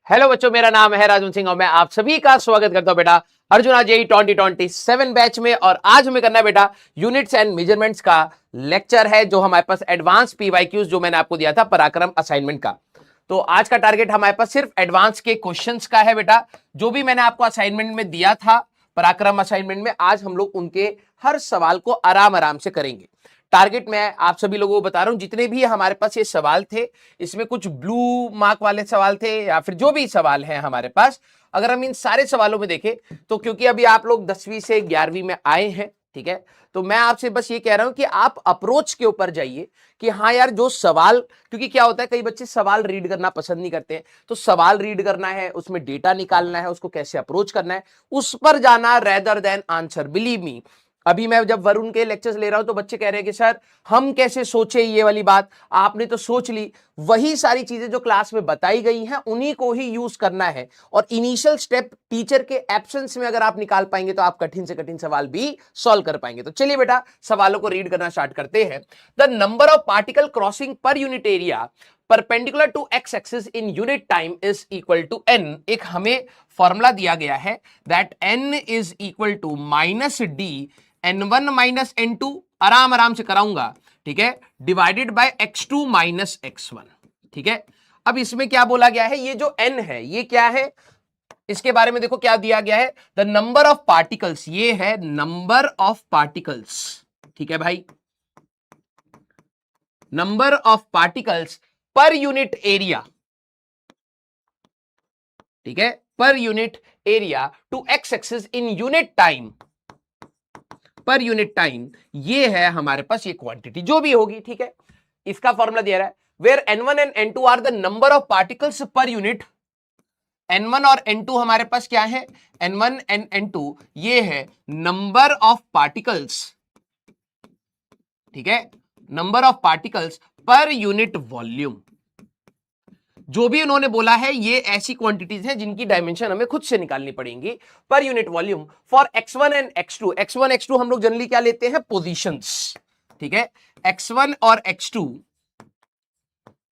Hello बच्चों, मेरा नाम है राजन सिंह और मैं आप सभी का स्वागत करता हूं बेटा अर्जुन जेईई 2027 बैच में। और आज हमें करना है बेटा यूनिट्स एंड मेजरमेंट्स का लेक्चर है, जो हमारे पास एडवांस पीवाईक्यूज जो मैंने आपको दिया था पराक्रम असाइनमेंट का। तो आज का टारगेट हमारे पास सिर्फ एडवांस के क्वेश्चंस का है बेटा। जो भी मैंने आपको असाइनमेंट में दिया था पराक्रम असाइनमेंट में, आज हम लोग उनके हर सवाल को आराम आराम से करेंगे। टारगेट मैं आप सभी लोगों को बता रहा हूं, जितने भी हमारे पास ये सवाल थे, इसमें कुछ ब्लू मार्क वाले सवाल थे या फिर जो भी सवाल हैं हमारे पास, अगर हम इन सारे सवालों में देखें तो क्योंकि अभी आप लोग 10वीं से 11वीं में आए हैं, ठीक है, तो मैं आपसे बस ये कह रहा हूं कि आप अप्रोच के ऊपर जाइए कि हाँ यार जो सवाल, क्योंकि क्या होता है कई बच्चे सवाल रीड करना पसंद नहीं करते हैं, तो सवाल रीड करना है, उसमें डेटा निकालना है, उसको कैसे अप्रोच करना है, उस पर जाना rather than answer. Believe me, अभी मैं जब वरुण के लेक्चर्स ले रहा हूं तो बच्चे कह रहे हैं कि सर हम कैसे सोचे ये वाली बात, आपने तो सोच ली। वही सारी चीजें जो क्लास में बताई गई हैं उन्हीं को ही यूज करना है, और इनिशियल स्टेप टीचर के एब्सेंस में अगर आप निकाल पाएंगे तो आप कठिन से कठिन सवाल भी सॉल्व कर पाएंगे। तो चलिए बेटा सवालों को रीड करना स्टार्ट करते हैं। The number of particle crossing per unit area perpendicular to X axis in unit time is equal to N. एक हमें फॉर्मूला दिया गया है that N is equal to minus D n1 minus n2, आराम आराम से कराऊंगा, ठीक है, divided by x2 minus x1, ठीक है। अब इसमें क्या बोला गया है, ये जो n है ये क्या है, इसके बारे में देखो क्या दिया गया है, द नंबर ऑफ पार्टिकल्स, ये है नंबर ऑफ पार्टिकल्स, ठीक है भाई, नंबर ऑफ पार्टिकल्स पर यूनिट एरिया, ठीक है, per unit area to X axis in unit time, per unit time, ये है हमारे पास ये क्वांटिटी जो भी होगी, ठीक है। इसका फॉर्मूला दिया रहा है where n1 and n2 are the number of particles पर यूनिट। n1 और n2 हमारे पास क्या है, n1 एंड n2 ये है नंबर ऑफ पार्टिकल्स, ठीक है, नंबर ऑफ पार्टिकल्स पर यूनिट वॉल्यूम। जो भी उन्होंने बोला है ये ऐसी क्वांटिटीज हैं जिनकी डायमेंशन हमें खुद से निकालनी पड़ेंगी पर unit volume for x1 and x2। x1 x2 हम लोग जनरली क्या लेते हैं, पोजीशंस, ठीक है, x1 और x2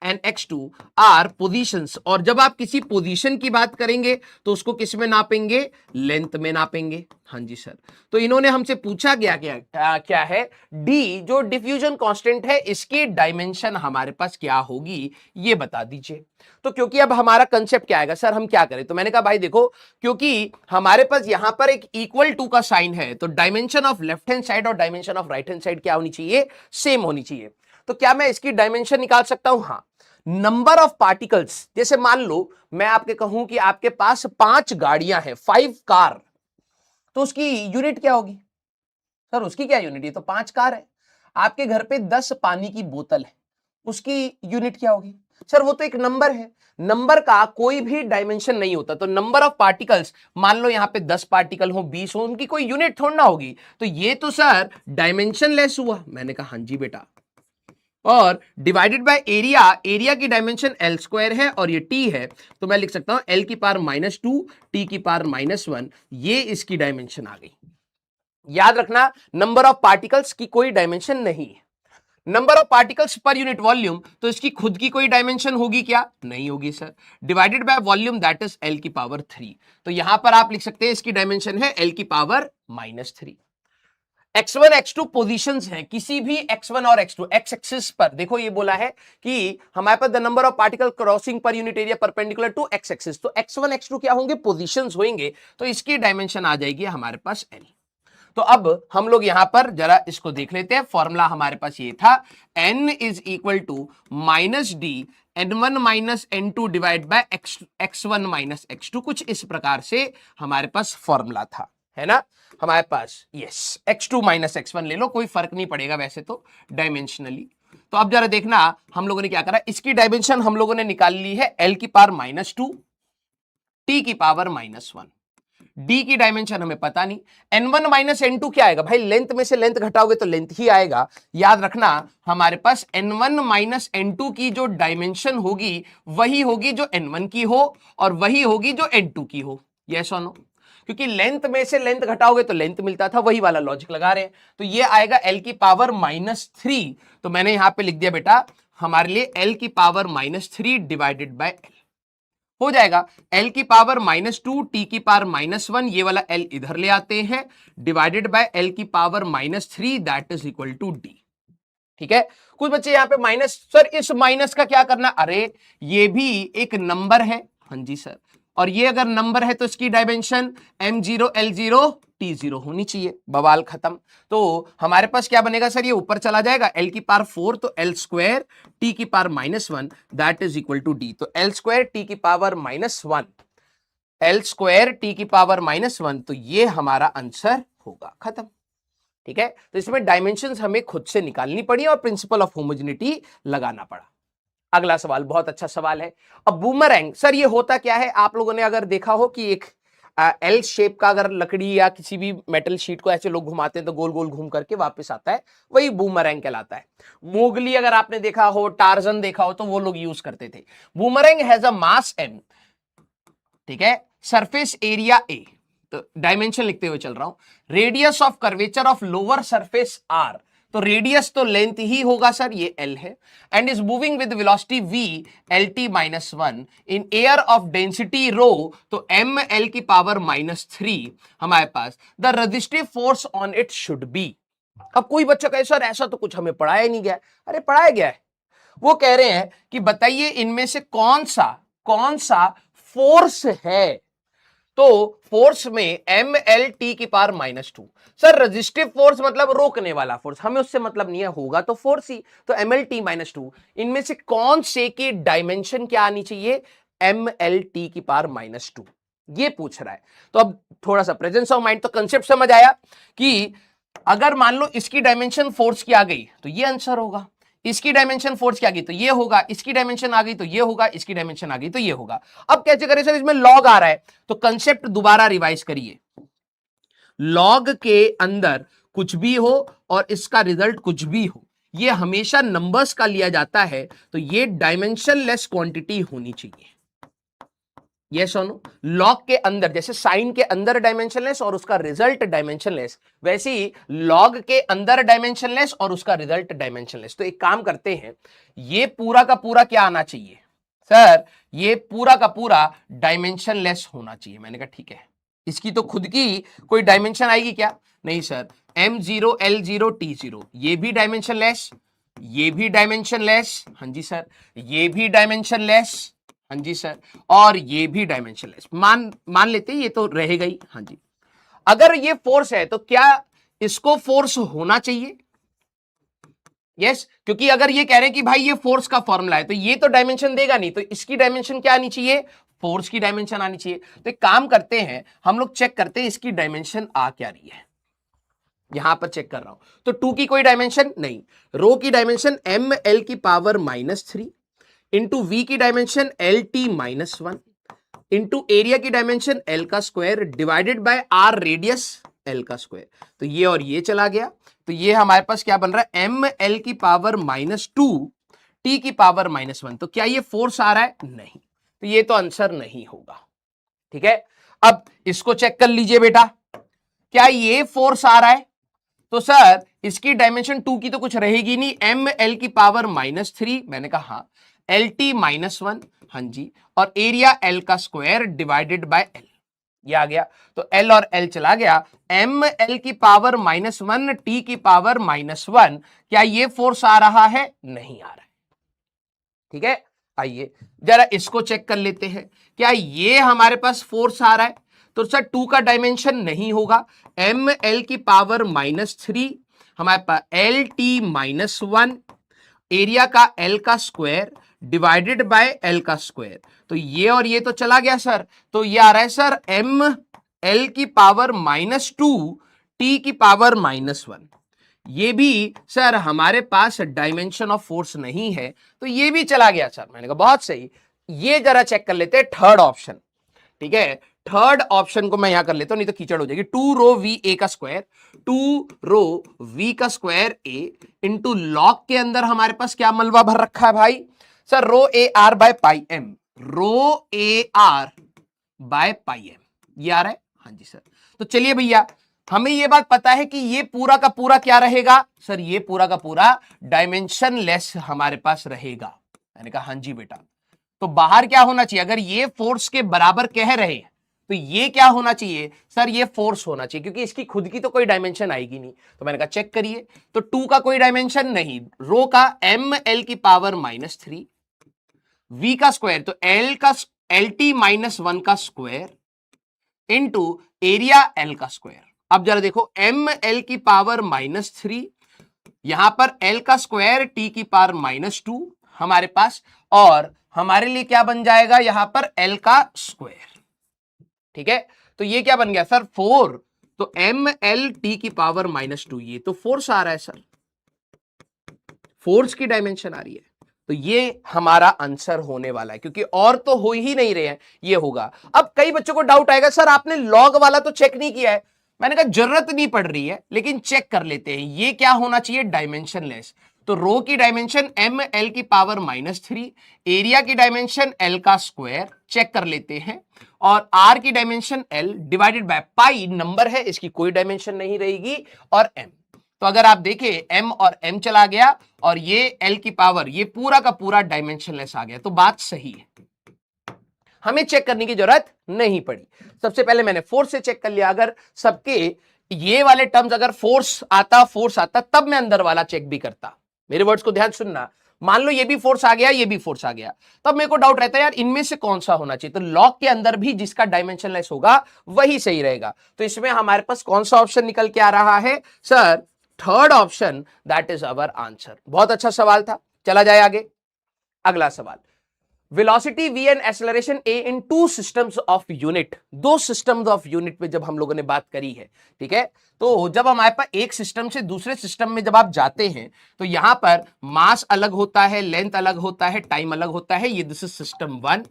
and x2 are positions. और जब आप किसी पोजीशन की बात करेंगे तो उसको किस में नापेंगे, लेंथ में नापेंगे। हाँ जी सर, तो इन्होंने हमसे पूछा गया क्या है, d जो डिफ्यूजन कांस्टेंट है इसकी डायमेंशन हमारे पास क्या होगी ये बता दीजिए। तो क्योंकि अब हमारा कंसेप्ट क्या आएगा, सर हम क्या करें, तो मैंने कहा भाई देखो, क्योंकि हमारे पास यहां पर एक इक्वल टू का साइन है तो dimension of left hand side और dimension of right hand side क्या होनी चाहिए, सेम होनी चाहिए। तो क्या मैं इसकी डायमेंशन निकाल सकता हूं, हाँ। नंबर ऑफ पार्टिकल्स, जैसे मान लो मैं आपके कहूं कि आपके पास 5 गाड़ियां हैं, 5 कार, तो उसकी यूनिट क्या होगी, सर उसकी क्या यूनिट है, तो 5 कार है। आपके घर पे 10 पानी की बोतल है, उसकी यूनिट क्या होगी, सर वो तो एक नंबर है, नंबर का कोई भी डायमेंशन नहीं होता। तो नंबर ऑफ पार्टिकल्स, मान लो यहां पे 10 पार्टिकल हो, 20 हो, उनकी कोई यूनिट थोड़ा ना होगी, तो ये तो सर डायमेंशन लेस हुआ। मैंने कहा हाँ जी बेटा, और डिवाइडेड बाय एरिया, एरिया की डायमेंशन एल स्क्वायर है और ये टी है, तो मैं लिख सकता हूं एल की पावर -2 टी की पावर -1, ये इसकी डायमेंशन आ गई। याद रखना नंबर ऑफ पार्टिकल्स की कोई डायमेंशन नहीं है। नंबर ऑफ पार्टिकल्स पर यूनिट वॉल्यूम, तो इसकी खुद की कोई डायमेंशन होगी क्या, नहीं होगी sir, divided by volume that is L की पावर 3, तो यहां पर आप लिख सकते हैं इसकी डायमेंशन है एल की पावर -3। x1 x2 पोजीशंस हैं, किसी भी x1 और x2 एक्स एक्सिस पर देखो ये बोला है कि हमारे पास the number of particle crossing per unit area perpendicular to X axis, तो x1 x2 क्या होंगे, पोजीशंस होंगे, तो इसकी डायमेंशन आ जाएगी हमारे पास l। तो अब हम लोग यहां पर जरा इसको देख लेते हैं, फॉर्मूला हमारे पास ये था n is equal to minus D n1 minus n2 divide by x1 minus x2, कुछ इस प्रकार से हमारे पास फॉर्मूला था, है ना हमारे पास, यस, x2 माइनस x1 ले लो, कोई फर्क नहीं पड़ेगा वैसे तो डायमेंशनली। तो अब जरा देखना हम लोगों ने क्या करा, इसकी डायमेंशन हम लोगों ने निकाल ली है l की पावर -2 t की पावर -1, d की डायमेंशन हमें पता नहीं, n1 माइनस n2 क्या आएगा भाई, लेंथ में से लेंथ घटाओगे तो लेंथ ही आएगा। याद रखना हमारे पास n1 माइनस n2 की जो डायमेंशन होगी वही होगी जो n1 की हो और वही होगी जो n2 की हो, यस और नो, क्योंकि लेंथ में से लेंथ घटाओगे तो लेंथ मिलता था, वही वाला लॉजिक लगा रहे हैं। तो ये आएगा l की पावर -3, तो मैंने यहां पे लिख दिया बेटा हमारे लिए l की पावर -3 डिवाइडेड बाय l। हो जाएगा l की पावर -2 t की पावर -1, ये वाला l इधर ले आते हैं, डिवाइडेड बाय l की power -3 that is equal to d। ठीक है, कुछ बच्चे यहां पे माइनस, सर इस माइनस का क्या करना, अरे ये भी एक नंबर है, हाँ जी सर, और ये अगर नंबर है तो इसकी डायमेंशन m0 l0 t0 होनी चाहिए, बवाल खत्म। तो हमारे पास क्या बनेगा सर, ये ऊपर चला जाएगा l की पावर 4 तो l स्क्वायर t की power -1 that is equal to d। तो l स्क्वायर t की पावर -1, l स्क्वायर t की पावर -1, तो ये हमारा आंसर होगा, खत्म। ठीक है, तो इसमें डायमेंशंस हमें खुद से निकालनी पड़ी और प्रिंसिपल ऑफ होमोजेनिटी लगाना पड़ा। अगला सवाल बहुत अच्छा सवाल है। अब बूमरैंग, सर ये होता क्या है, आप लोगों ने अगर देखा हो कि एक एल शेप का अगर लकड़ी या किसी भी मेटल शीट को ऐसे लोग घुमाते हैं तो गोल गोल घूम करके वापस आता है, वही बूमरैंग कहलाता है। मोगली अगर आपने देखा हो, टार्जन देखा हो, तो वो लोग यूज करते थे। Boomerang has a mass m, ठीक है, सरफेस एरिया a, तो डायमेंशन लिखते हुए चल रहा हूं, radius of curvature of lower surface r, तो रेडियस तो लेंथ ही होगा सर, ये l है, and is moving with velocity v lt -1 in air of density rho, तो m l की पावर -3 हमारे पास, the resistive force on it should be. अब कोई बच्चा कहे सर ऐसा तो कुछ हमें पढ़ाया ही नहीं गया, अरे पढ़ाया गया है। वो कह रहे हैं कि बताइए इनमें से कौन सा फोर्स है, तो फोर्स में mlt की पावर -2, सर रेजिस्टिव फोर्स मतलब रोकने वाला फोर्स, हमें उससे मतलब नहीं है, होगा तो फोर्स ही, तो mlt -2, इनमें से कौन से की डायमेंशन क्या आनी चाहिए, mlt की पावर -2, ये पूछ रहा है। तो अब थोड़ा सा प्रेजेंस ऑफ माइंड, तो कंसेप्ट समझ आया कि अगर मान लो इसकी डायमेंशन फोर्स की आ गई तो ये आंसर होगा, इसकी डायमेंशन फोर्स की आ गई तो ये होगा, इसकी डायमेंशन आ गई तो ये होगा, इसकी डायमेंशन आ गई तो ये होगा। अब कैसे करें सर, इसमें लॉग आ रहा है, तो कंसेप्ट दोबारा रिवाइज करिए। लॉग के अंदर कुछ भी हो और इसका रिजल्ट कुछ भी हो, ये हमेशा नंबर्स का लिया जाता है, तो ये डायमेंशनलेस क्वांटिटी होनी चाहिए। यस और नो, लॉग के अंदर जैसे साइन के अंदर डायमेंशनलेस और उसका रिजल्ट डायमेंशनलेस, वैसे ही लॉग के अंदर डायमेंशनलेस और उसका रिजल्ट डायमेंशनलेस। तो एक काम करते हैं, ये पूरा का पूरा क्या आना चाहिए सर, ये पूरा का पूरा डायमेंशनलेस होना चाहिए। मैंने कहा ठीक है, इसकी तो खुद की कोई डायमेंशन आएगी क्या, नहीं सर, m0 l0 t0 ये भी डायमेंशनलेस, ये भी डायमेंशनलेस, हाँ जी सर, ये भी डायमेंशनलेस, हाँ जी सर, और ये भी डायमेंशनलेस, मान लेते हैं ये तो रहेगा ही, हाँ जी। अगर ये फोर्स है तो क्या इसको फोर्स होना चाहिए, यस, क्योंकि अगर ये कह रहे हैं कि भाई ये फोर्स का फॉर्मूला है तो ये तो डायमेंशन देगा नहीं, तो इसकी डायमेंशन क्या आनी चाहिए, फोर्स की डायमेंशन आनी चाहिए। तो एक काम करते हैं, हम लोग चेक करते हैं इसकी डायमेंशन आ क्या रही है, यहां पर चेक कर रहा हूं, तो 2 की कोई डायमेंशन नहीं, रो की डायमेंशन ml की पावर -3 इंटू वी की डायमेंशन lt -1 इंटू एरिया की डायमेंशन l का square divided by r radius l का स्क्वायर, तो ये और ये चला गया, तो ये हमारे पास क्या बन रहा है, ml की पावर -2 t की पावर -1, तो क्या ये फोर्स आ रहा है, नहीं, तो ये तो आंसर नहीं होगा। ठीक है, अब इसको चेक कर लीजिए बेटा, क्या ये फोर्स आ रहा है, तो सर इसकी डायमेंशन 2 की तो कुछ रहेगी नहीं, ml की पावर -3, मैंने कहा हाँ, lt -1, हाँ जी, और एरिया l का स्क्वायर डिवाइडेड बाय l, ये आ गया, तो l और l चला गया, ml की पावर -1 t की पावर -1, क्या ये फोर्स आ रहा है, नहीं आ रहा है। ठीक है, आइए जरा इसको चेक कर लेते हैं, क्या ये हमारे पास फोर्स आ रहा है, तो सर 2 का डायमेंशन नहीं होगा, ml की पावर -3 हमारे पास lt -1 एरिया का l का स्क्वायर डिवाइडेड बाय l का स्क्वायर, तो ये और ये तो चला गया सर, तो ये आ रहा है सर ml की पावर -2 t की पावर -1, ये भी सर हमारे पास डायमेंशन ऑफ फोर्स नहीं है, तो ये भी चला गया सर। मैंने कहा बहुत सही, ये जरा चेक कर लेते हैं थर्ड ऑप्शन। ठीक है, थर्ड ऑप्शन को मैं यहां कर लेता हूं, नहीं तो कीचड़ हो जाएगी, 2 रो वी ए का स्क्वायर, 2 रो वी का स्क्वायर ए इंटू लॉग के अंदर हमारे पास क्या मलबा भर रखा है भाई, sir rho A R by pi M, rho A R by pi M, ये आ रहा है, हाँ जी सर। तो चलिए भैया, हमें ये बात पता है कि ये पूरा का पूरा क्या रहेगा, सर ये पूरा का पूरा डायमेंशन लेस हमारे पास रहेगा। मैंने कहा हाँ जी बेटा, तो बाहर क्या होना चाहिए, अगर ये फोर्स के बराबर कह रहे हैं तो ये क्या होना चाहिए सर, ये फोर्स होना चाहिए, क्योंकि इसकी खुद की तो कोई डायमेंशन आएगी नहीं। तो मैंने कहा चेक करिए, तो 2 का कोई डायमेंशन नहीं, रो का ml की पावर -3, v का स्क्वायर तो lt -1 का स्क्वायर इंटू एरिया l का स्क्वायर। अब जरा देखो ml की पावर -3, यहां पर l का स्क्वायर t की पावर -2 हमारे पास, और हमारे लिए क्या बन जाएगा यहां पर l का स्क्वायर। ठीक है, तो ये क्या बन गया सर 4, तो ml t की पावर -2, ये तो फोर्स आ रहा है सर, फोर्स की डायमेंशन आ रही है, तो ये हमारा आंसर होने वाला है, क्योंकि और तो हो ही नहीं रहे हैं, ये होगा। अब कई बच्चों को डाउट आएगा सर आपने लॉग वाला तो चेक नहीं किया है, मैंने कहा जरूरत नहीं पड़ रही है, लेकिन चेक कर लेते हैं। ये क्या होना चाहिए, डायमेंशनलेस, तो रो की डायमेंशन ml की पावर -3, एरिया की डायमेंशन l का स्क्वायर, चेक कर लेते हैं, और r की dimension l divided by pi, number है इसकी कोई डायमेंशन नहीं रहेगी, और m। तो अगर आप देखें m और m चला गया, और ये l की पावर, ये पूरा का पूरा डायमेंशनलेस आ गया, तो बात सही है, हमें चेक करने की जरूरत नहीं पड़ी। सबसे पहले मैंने फोर्स से चेक कर लिया, अगर सबके ये वाले टर्म्स अगर फोर्स आता तब मैं अंदर वाला चेक भी करता। मेरे वर्ड्स को ध्यान सुनना, मान लो ये भी फोर्स आ गया, ये भी फोर्स आ गया, तब मेरे को डाउट रहता है यार इनमें से कौन सा होना चाहिए, तो लॉग के अंदर भी जिसका डायमेंशनलेस होगा वही सही रहेगा। तो इसमें हमारे पास कौन सा ऑप्शन निकल के आ रहा है sir, third option, that is our answer. बहुत अच्छा सवाल था, चला जाए आगे। अगला सवाल, velocity v and acceleration a in two systems of unit, दो सिस्टम्स ऑफ यूनिट पे जब हम लोगों ने बात करी है, ठीक है, तो जब हमारे पास एक सिस्टम से दूसरे सिस्टम में जब आप जाते हैं तो यहां पर मास अलग होता है, लेंथ अलग होता है, टाइम अलग होता है, ये दिस इज सिस्टम 1,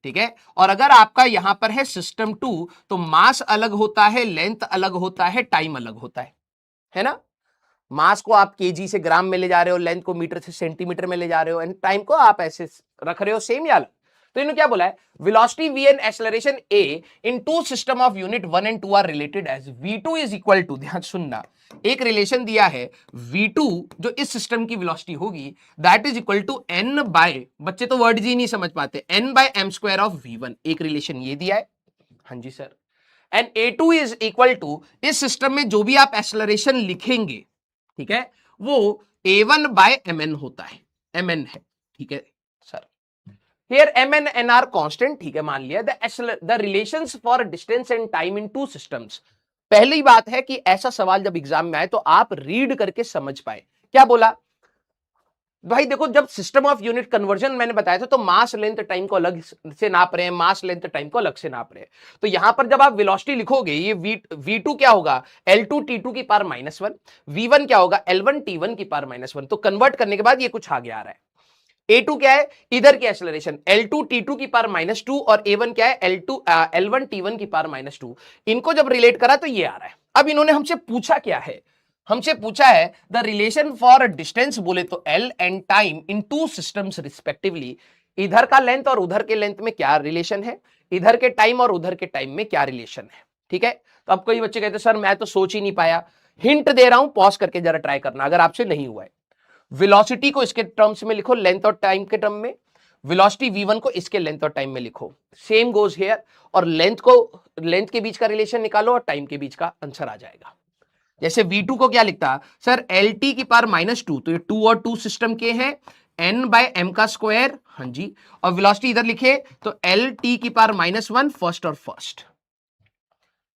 ठीक है, और अगर आपका यहां पर है सिस्टम 2 तो मास अलग होता है, लेंथ अलग होता है, टाइम अलग होता है ना। मास को आप केजी से ग्राम में ले जा रहे हो, लेंथ को मीटर से सेंटीमीटर में ले जा रहे हो, एंड टाइम को आप ऐसे रख रहे हो सेम या अलग। तो इन्होंने क्या बोला है, velocity v and acceleration a in two system of unit 1 and 2 are related as v2 is equal to, ध्यान सुनना, एक रिलेशन दिया है v2 जो इस सिस्टम की वेलोसिटी होगी that is equal to n by, बच्चे तो वर्ड जी नहीं समझ पाते, n by m square of v1, एक रिलेशन ये दिया है, हाँ जी sir, and a2 is equal to, इस सिस्टम में जो भी आप एक्सेलरेशन लिखेंगे, ठीक है, वो a1 बाय mn होता है, mn है, ठीक है sir, here mn and r constant, ठीक है, मान लिया। the relations for distance and time in two systems, पहली बात है कि ऐसा सवाल जब एग्जाम में आए तो आप रीड करके समझ पाए। क्या बोला भाई, देखो जब सिस्टम ऑफ यूनिट कन्वर्जन मैंने बताया था तो मास लेंथ टाइम को अलग से नाप रहे हैं, मास लेंथ टाइम को अलग से नाप रहे हैं, तो यहां पर जब आप वेलोसिटी लिखोगे ये v2 क्या होगा, L2 T2 की पावर -1, v1 क्या होगा, L1 T1 की पावर -1, तो कन्वर्ट करने के बाद ये कुछ आगे आ रहा है। A2 क्या है, इधर की एक्सेलरेशन L2 T2 की पावर -2, और A1 क्या है, L1 T1 की पावर -2, इनको जब रिलेट करा तो ये आ रहा है। अब इन्होंने हमसे पूछा क्या है, हमसे पूछा है द रिलेशन फॉर डिस्टेंस, बोले तो L and time in two systems respectively, इधर का लेंथ और उधर के लेंथ में क्या रिलेशन है, इधर के टाइम और उधर के टाइम में क्या रिलेशन है, ठीक है। तो अब कोई बच्चे कहते सर मैं तो सोच ही नहीं पाया, हिंट दे रहा हूं, पॉज करके जरा ट्राई करना अगर आपसे नहीं हुआ है। वेलोसिटी को इसके टर्म्स में लिखो, लेंथ और टाइम के टर्म में, वेलोसिटी v1 को इसके लेंथ और टाइम में लिखो, सेम गोज हियर, और लेंथ के बीच का रिलेशन निकालो और टाइम के बीच का आंसर आ जाएगा। जैसे v2 को क्या लिखता सर, lt की पावर -2, तो ये 2 और 2 सिस्टम के हैं, n बाय m का स्क्वायर, हाँ जी, और वेलोसिटी इधर लिखे तो lt की पावर -1 फर्स्ट और फर्स्ट,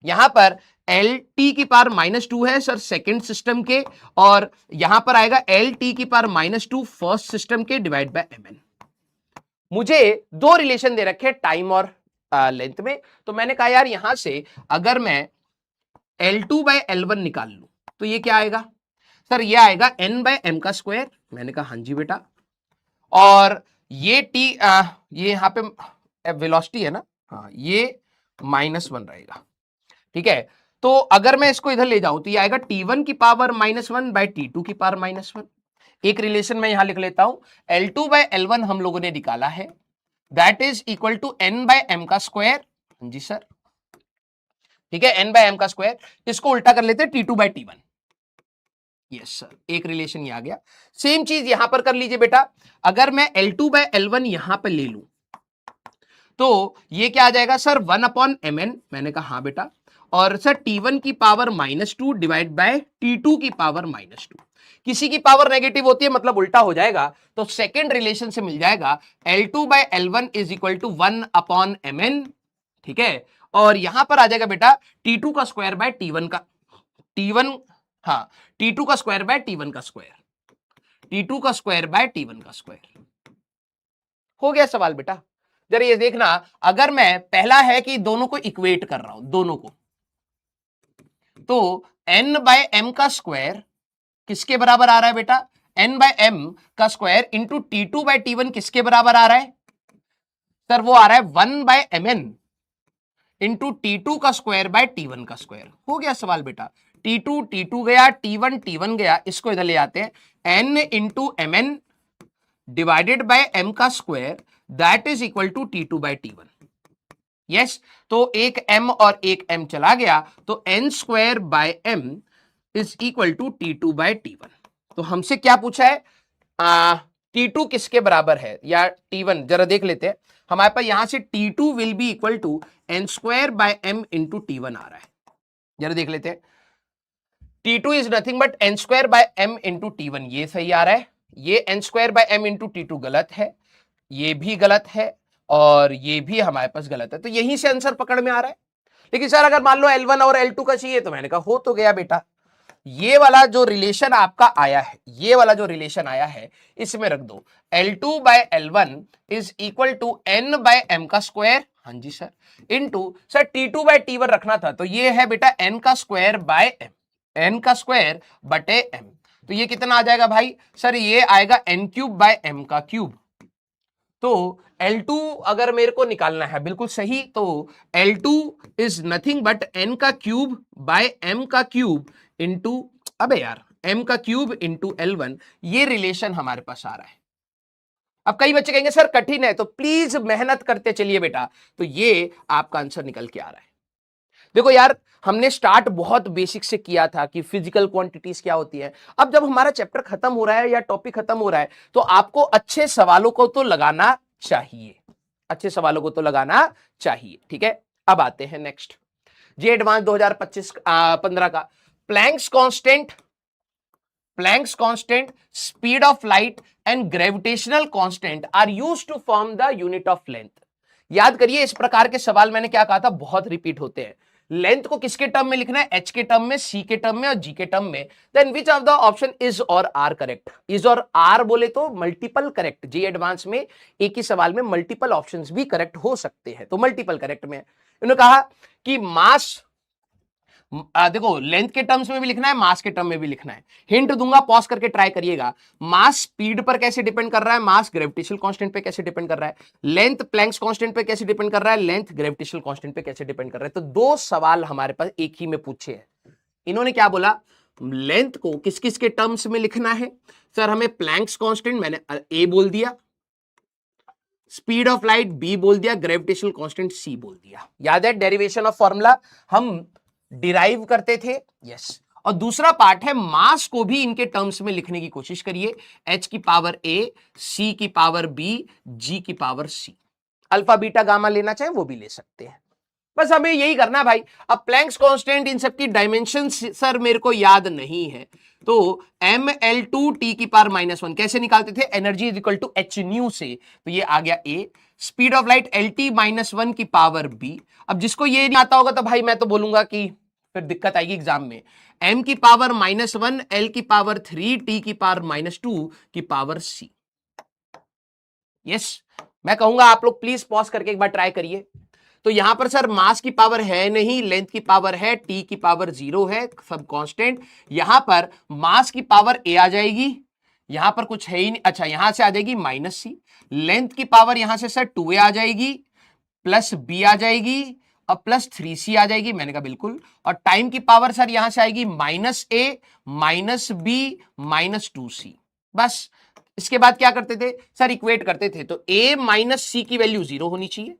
यहां पर lt की पावर -2 है सर सेकंड सिस्टम के, और यहां पर आएगा lt की पावर -2 फर्स्ट सिस्टम के डिवाइड बाय mn। मुझे दो रिलेशन दे रखे टाइम और लेंथ में, तो मैंने कहा यार यहां से अगर मैं L2 बाय L1 निकाल लूं तो ये क्या आएगा सर, ये आएगा n बाय m का स्क्वायर, मैंने कहा हाँ जी बेटा, और ये ये यहां पे वेलोसिटी है ना, हाँ ये -1 रहेगा, ठीक है। तो अगर मैं इसको इधर ले जाऊं तो ये आएगा T1 की पावर -1 बाय T2 की पावर -1, एक रिलेशन मैं यहां लिख लेता हूं, L2 बाय L1 हम लोगों ने निकाला है, that is equal to n by m का स्क्वायर, हाँ जी सर, ठीक है, n बाय m का स्क्वायर, इसको उल्टा कर लेते हैं T2 by T1, yes sir, एक रिलेशन ये आ गया। सेम चीज यहां पर कर लीजिए बेटा, अगर मैं L2 बाय L1 यहां पर ले लूं तो ये क्या आ जाएगा सर 1/mn, मैंने कहा हाँ बेटा, और सर T1 की पावर -2 डिवाइड बाय T2 की पावर -2। किसी की पावर नेगेटिव होती है मतलब उल्टा हो जाएगा, तो सेकेंड रिलेशन से मिल जाएगा L2/L1 is equal to 1/mn, ठीक है। और यहां पर आ जाएगा बेटा T2 का स्क्वायर बाय T1 का, T1, हाँ, T2 का स्क्वायर बाय T1 का स्क्वायर, T2 का स्क्वायर बाय T1 का स्क्वायर। हो गया सवाल बेटा। जरा ये देखना, अगर मैं पहला है कि दोनों को इक्वेट कर रहा हूं, दोनों को, तो n/m का स्क्वायर किसके बराबर आ रहा है बेटा, n/m का स्क्वायर इंटू T2/T1 किसके बराबर आ रहा है सर, वो आ रहा है 1/mn इंटू T2 का स्क्वायर बाय T1 का स्क्वायर। हो गया सवाल बेटा। T2 गया, T1 गया, इसको इधर ले आते हैं, n into mn divided by m का square that is equal to T2/T1। Yes, तो एक m और एक m चला गया, तो n square by m is equal to T2/T1। तो हमसे क्या पूछा है, T2 किसके बराबर है या T1, जरा देख लेते हैं। हमारे पास यहां से T2 will be equal to n square by m into T1 आ रहा है, जरा देख लेते हैं। T2 is nothing but n square by m into T1, ये सही आ रहा है। ये n square by m into T2 गलत है, ये भी गलत है, और ये भी हमारे पास गलत है, तो यहीं से आंसर पकड़ में आ रहा है। लेकिन सर अगर मान लो L1 और L2 का चाहिए, तो मैंने कहा हो तो गया बेटा, ये वाला जो रिलेशन आपका आया है, ये वाला जो रिलेशन आया है, इसमें रख दो L2/L1 is equal to n/m का स्क्वायर, हाँ जी सर, इंटू सर T2/T1 रखना था, तो ये है बेटा n का स्क्वायर बाय m, n का स्क्वायर बटे m। तो ये कितना आ जाएगा भाई सर, ये आएगा n³/m का क्यूब। तो L2 अगर मेरे को निकालना है, बिल्कुल सही, तो L2 is nothing but n का क्यूब बाय m का क्यूब इंटू, अबे यार, m का क्यूब इंटू L1, ये रिलेशन हमारे पास आ रहा है। अब कई बच्चे कहेंगे सर कठिन है, तो प्लीज मेहनत करते चलिए बेटा, तो ये आपका आंसर निकल के आ रहा है। देखो यार, हमने स्टार्ट बहुत बेसिक से किया था कि फिजिकल क्वांटिटीज क्या होती है। अब जब हमारा चैप्टर खत्म हो रहा है या टॉपिक खत्म हो रहा है, तो आपको अच्छे सवालों को तो लगाना चाहिए, अच्छे सवालों को तो लगाना चाहिए, ठीक है। अब आते हैं नेक्स्ट, जी एडवांस 2025-15 का Planck's constant, speed of light and gravitational constant are used to form the unit of length. याद करिए, इस प्रकार के सवाल मैंने क्या कहा था, बहुत रिपीट होते हैं। लेंथ को किसके टर्म में लिखना है, h के टर्म में, c के टर्म में और g के टर्म में। Then which of the option is or are correct. Is or are बोले तो मल्टीपल करेक्ट, जी एडवांस में एक ही सवाल में मल्टीपल ऑप्शंस भी करेक्ट हो सकते हैं, तो मल्टीपल करेक्ट में इन्होंने कहा कि मास, देखो लेंथ के टर्म्स में भी लिखना है, मास के टर्म में भी लिखना है। हिंट दूंगा, पॉज करके ट्राई करिएगा। मास स्पीड पर कैसे डिपेंड कर रहा है, मास ग्रेविटेशनल कांस्टेंट पे कैसे डिपेंड कर रहा है, लेंथ प्लैंक्स कांस्टेंट पे कैसे डिपेंड कर रहा है, लेंथ ग्रेविटेशनल कांस्टेंट पे कैसे डिपेंड कर रहा है। तो दो सवाल हमारे पास एक ही में पूछे हैं। इन्होंने क्या बोला, लेंथ को किस किस के टर्म्स में लिखना है सर, हमें प्लैंक्स कांस्टेंट मैंने ए बोल दिया, स्पीड ऑफ लाइट बी बोल दिया, ग्रेविटेशनल कांस्टेंट सी बोल दिया। याद है डेरिवेशन ऑफ फॉर्मूला हम डिराइव करते थे, यस। और दूसरा पार्ट है मास को भी इनके टर्म्स में लिखने की कोशिश करिए, h की पावर a, c की पावर b, g की power c। Alpha beta gamma लेना चाहे वो भी ले सकते हैं, बस हमें यही करना है भाई। अब प्लैंक्स कांस्टेंट इन सब की डायमेंशन सर मेरे को याद नहीं है, तो ml2 t की पावर -1 कैसे निकालते थे, energy is equal to h nu से, तो ये आ गया a। Speed of light LT -1 की पावर b। अब जिसको ये नहीं आता होगा तो भाई मैं तो बोलूंगा कि फिर दिक्कत आएगी एग्जाम में। m की पावर -1, l की पावर 3, t की पावर -2 की पावर c। यस, मैं कहूंगा आप लोग प्लीज पॉज करके एक बार ट्राई करिए। तो यहां पर सर मास की पावर है नहीं, लेंथ की पावर है, t की पावर 0 है, सब कांस्टेंट। यहां पर मास की पावर a आ जाएगी, यहां पर कुछ है ही नहीं, अच्छा यहां से आ जाएगी -c। लेंथ की पावर यहां से सर 2a आ जाएगी, प्लस b आ जाएगी और प्लस 3c आ जाएगी, मैंने कहा बिल्कुल। और टाइम की पावर सर यहां से आएगी -a, -b, -2c। बस इसके बाद क्या करते थे सर, इक्वेट करते थे, तो a माइनस c की वैल्यू 0 होनी चाहिए,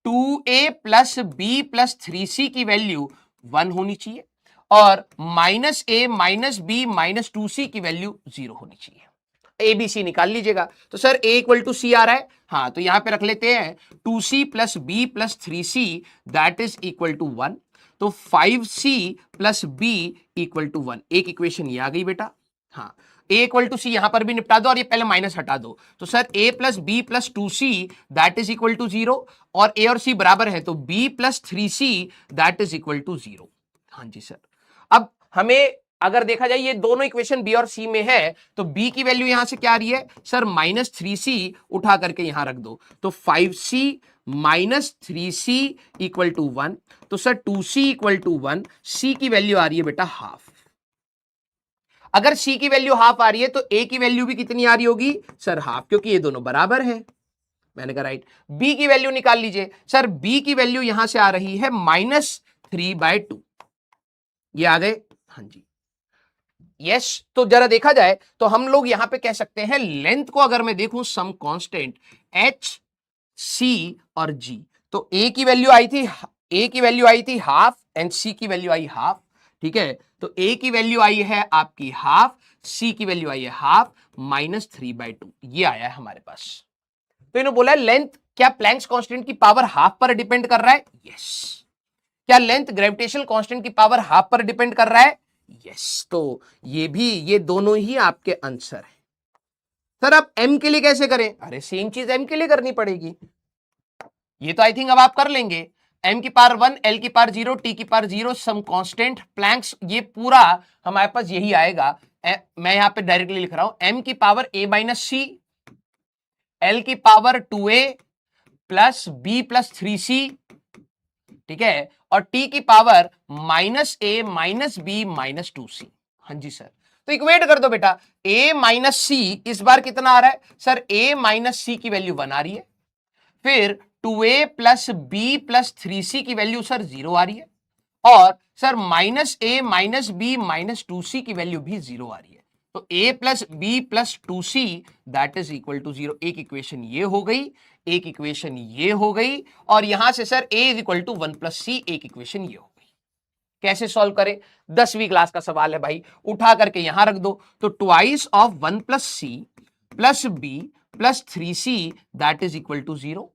2a plus b plus 3c की वैल्यू 1 होनी चाहिए, और -a माइनस b -2c की वैल्यू 0 होनी चाहिए। ABC निकाल लीजिएगा। तो sir a equal to c आ रहा है, हाँ, तो यहां पे रख लेते हैं 2c plus B plus 3c that is equal to 1। तो 5c plus B equal to 1, एक इक्वेशन ये आ गई बेटा। हाँ, a इक्वल टू सी यहां पर भी निपटा दो और ये पहले माइनस हटा दो। तो sir a plus B plus 2c that is equal to 0 और a और c बराबर है तो b plus 3c that is equal to 0। हाँ जी सर। अब हमें अगर देखा जाए ये दोनों इक्वेशन बी और सी में है तो बी की वैल्यू यहां से क्या आ रही है सर -3c, उठा करके यहां रख दो तो 5c minus 3c equal to 1। तो sir 2c equal to 1, c की वैल्यू आ रही है बेटा हाफ। अगर c की वैल्यू हाफ आ रही है तो a की वैल्यू भी कितनी आ रही होगी सर हाफ, क्योंकि ये दोनों बराबर है। मैंने कहा राइट। b की वैल्यू निकाल लीजिए सर, b की वैल्यू यहां से आ रही है -3/2, ये आ गए। हाँ जी यस। तो जरा देखा जाए तो हम लोग यहां पे कह सकते हैं लेंथ को अगर मैं देखूं सम कांस्टेंट h, c और g, तो a की वैल्यू आई थी हाफ एंड c की वैल्यू आई हाफ। ठीक है, तो a की वैल्यू आई है आपकी हाफ, c की वैल्यू आई है हाफ, -3/2 ये आया है हमारे पास। तो इन्होंने बोला लेंथ क्या प्लैंक्स कांस्टेंट की पावर हाफ पर डिपेंड कर रहा है? यस। क्या लेंथ ग्रेविटेशनल कांस्टेंट की पावर हाफ पर डिपेंड कर रहा है? यस। तो ये दोनों ही आपके आंसर है। सर आप m के लिए कैसे करें? अरे सेम चीज m के लिए करनी पड़ेगी। ये तो आई थिंक अब आप कर लेंगे। m की पावर 1, l की पावर 0, t की पावर 0, सम कांस्टेंट प्लैंक्स, ये पूरा हमारे पास यही आएगा। मैं यहां पे डायरेक्टली लिख रहा हूं m की power a minus C, l की power 2a plus b plus 3c, ठीक है, और t की power -a minus b minus 2c। हाँ जी सर। तो इक्वेट कर दो बेटा, a माइनस c इस बार कितना आ रहा है सर? a माइनस सी की वैल्यू 1 आ रही है, फिर 2a plus b plus 3c की वैल्यू सर 0 आ रही है, और sir -a minus b minus 2c की वैल्यू भी 0 आ रही है। तो a plus B plus 2c that is equal to 0। एक इक्वेशन ये हो गई, एक इक्वेशन ये हो गई, और यहां से sir a is equal to 1 plus C, एक इक्वेशन ये हो गई। कैसे सॉल्व करें? 10वीं क्लास का सवाल है भाई, उठा करके यहां रख दो। तो twice of 1 plus C plus B plus 3c that is equal to 0,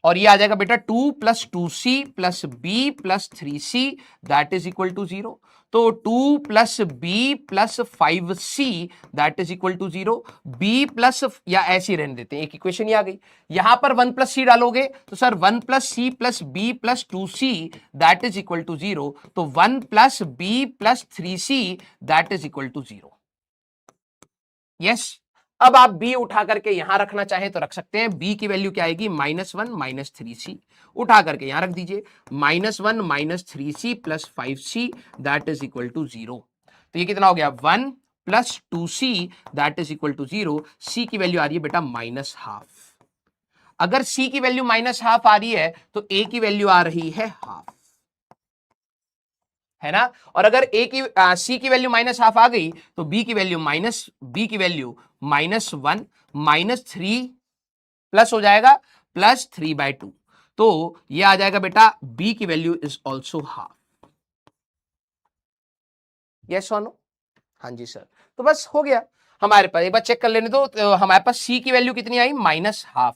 और ये आ जाएगा बेटा 2 plus 2c plus B plus 3c that is equal to 0। तो 2 plus B plus 5c that is equal to 0, B plus, या ऐसे ही रहने देते हैं, एक इक्वेशन ही आ गई। यहां पर 1 प्लस सी डालोगे तो sir 1 plus C plus B plus 2c that is equal to 0, तो 1 plus B plus 3c that is equal to 0। Yes. अब आप b उठा करके यहां रखना चाहे तो रख सकते हैं। b की वैल्यू क्या आएगी? -1 माइनस 3c, उठा करके यहां रख दीजिए। -1 minus 3c plus 5c that is equal to 0। तो ये कितना हो गया? 1 plus 2c that is equal to 0। c की वैल्यू आ रही है बेटा -हाफ। अगर c की वैल्यू -हाफ आ रही है तो a की वैल्यू आ रही है हाफ, है ना। और अगर सी की वैल्यू -हाफ आ गई तो b की वैल्यू -1 -3 प्लस हो जाएगा +3/2। तो ये आ जाएगा बेटा b की value is also half. Yes और नो? हाँ जी सर। तो बस हो गया हमारे पास। एक बार चेक कर लेने दो, तो हमारे पास c की वैल्यू कितनी आई? -हाफ,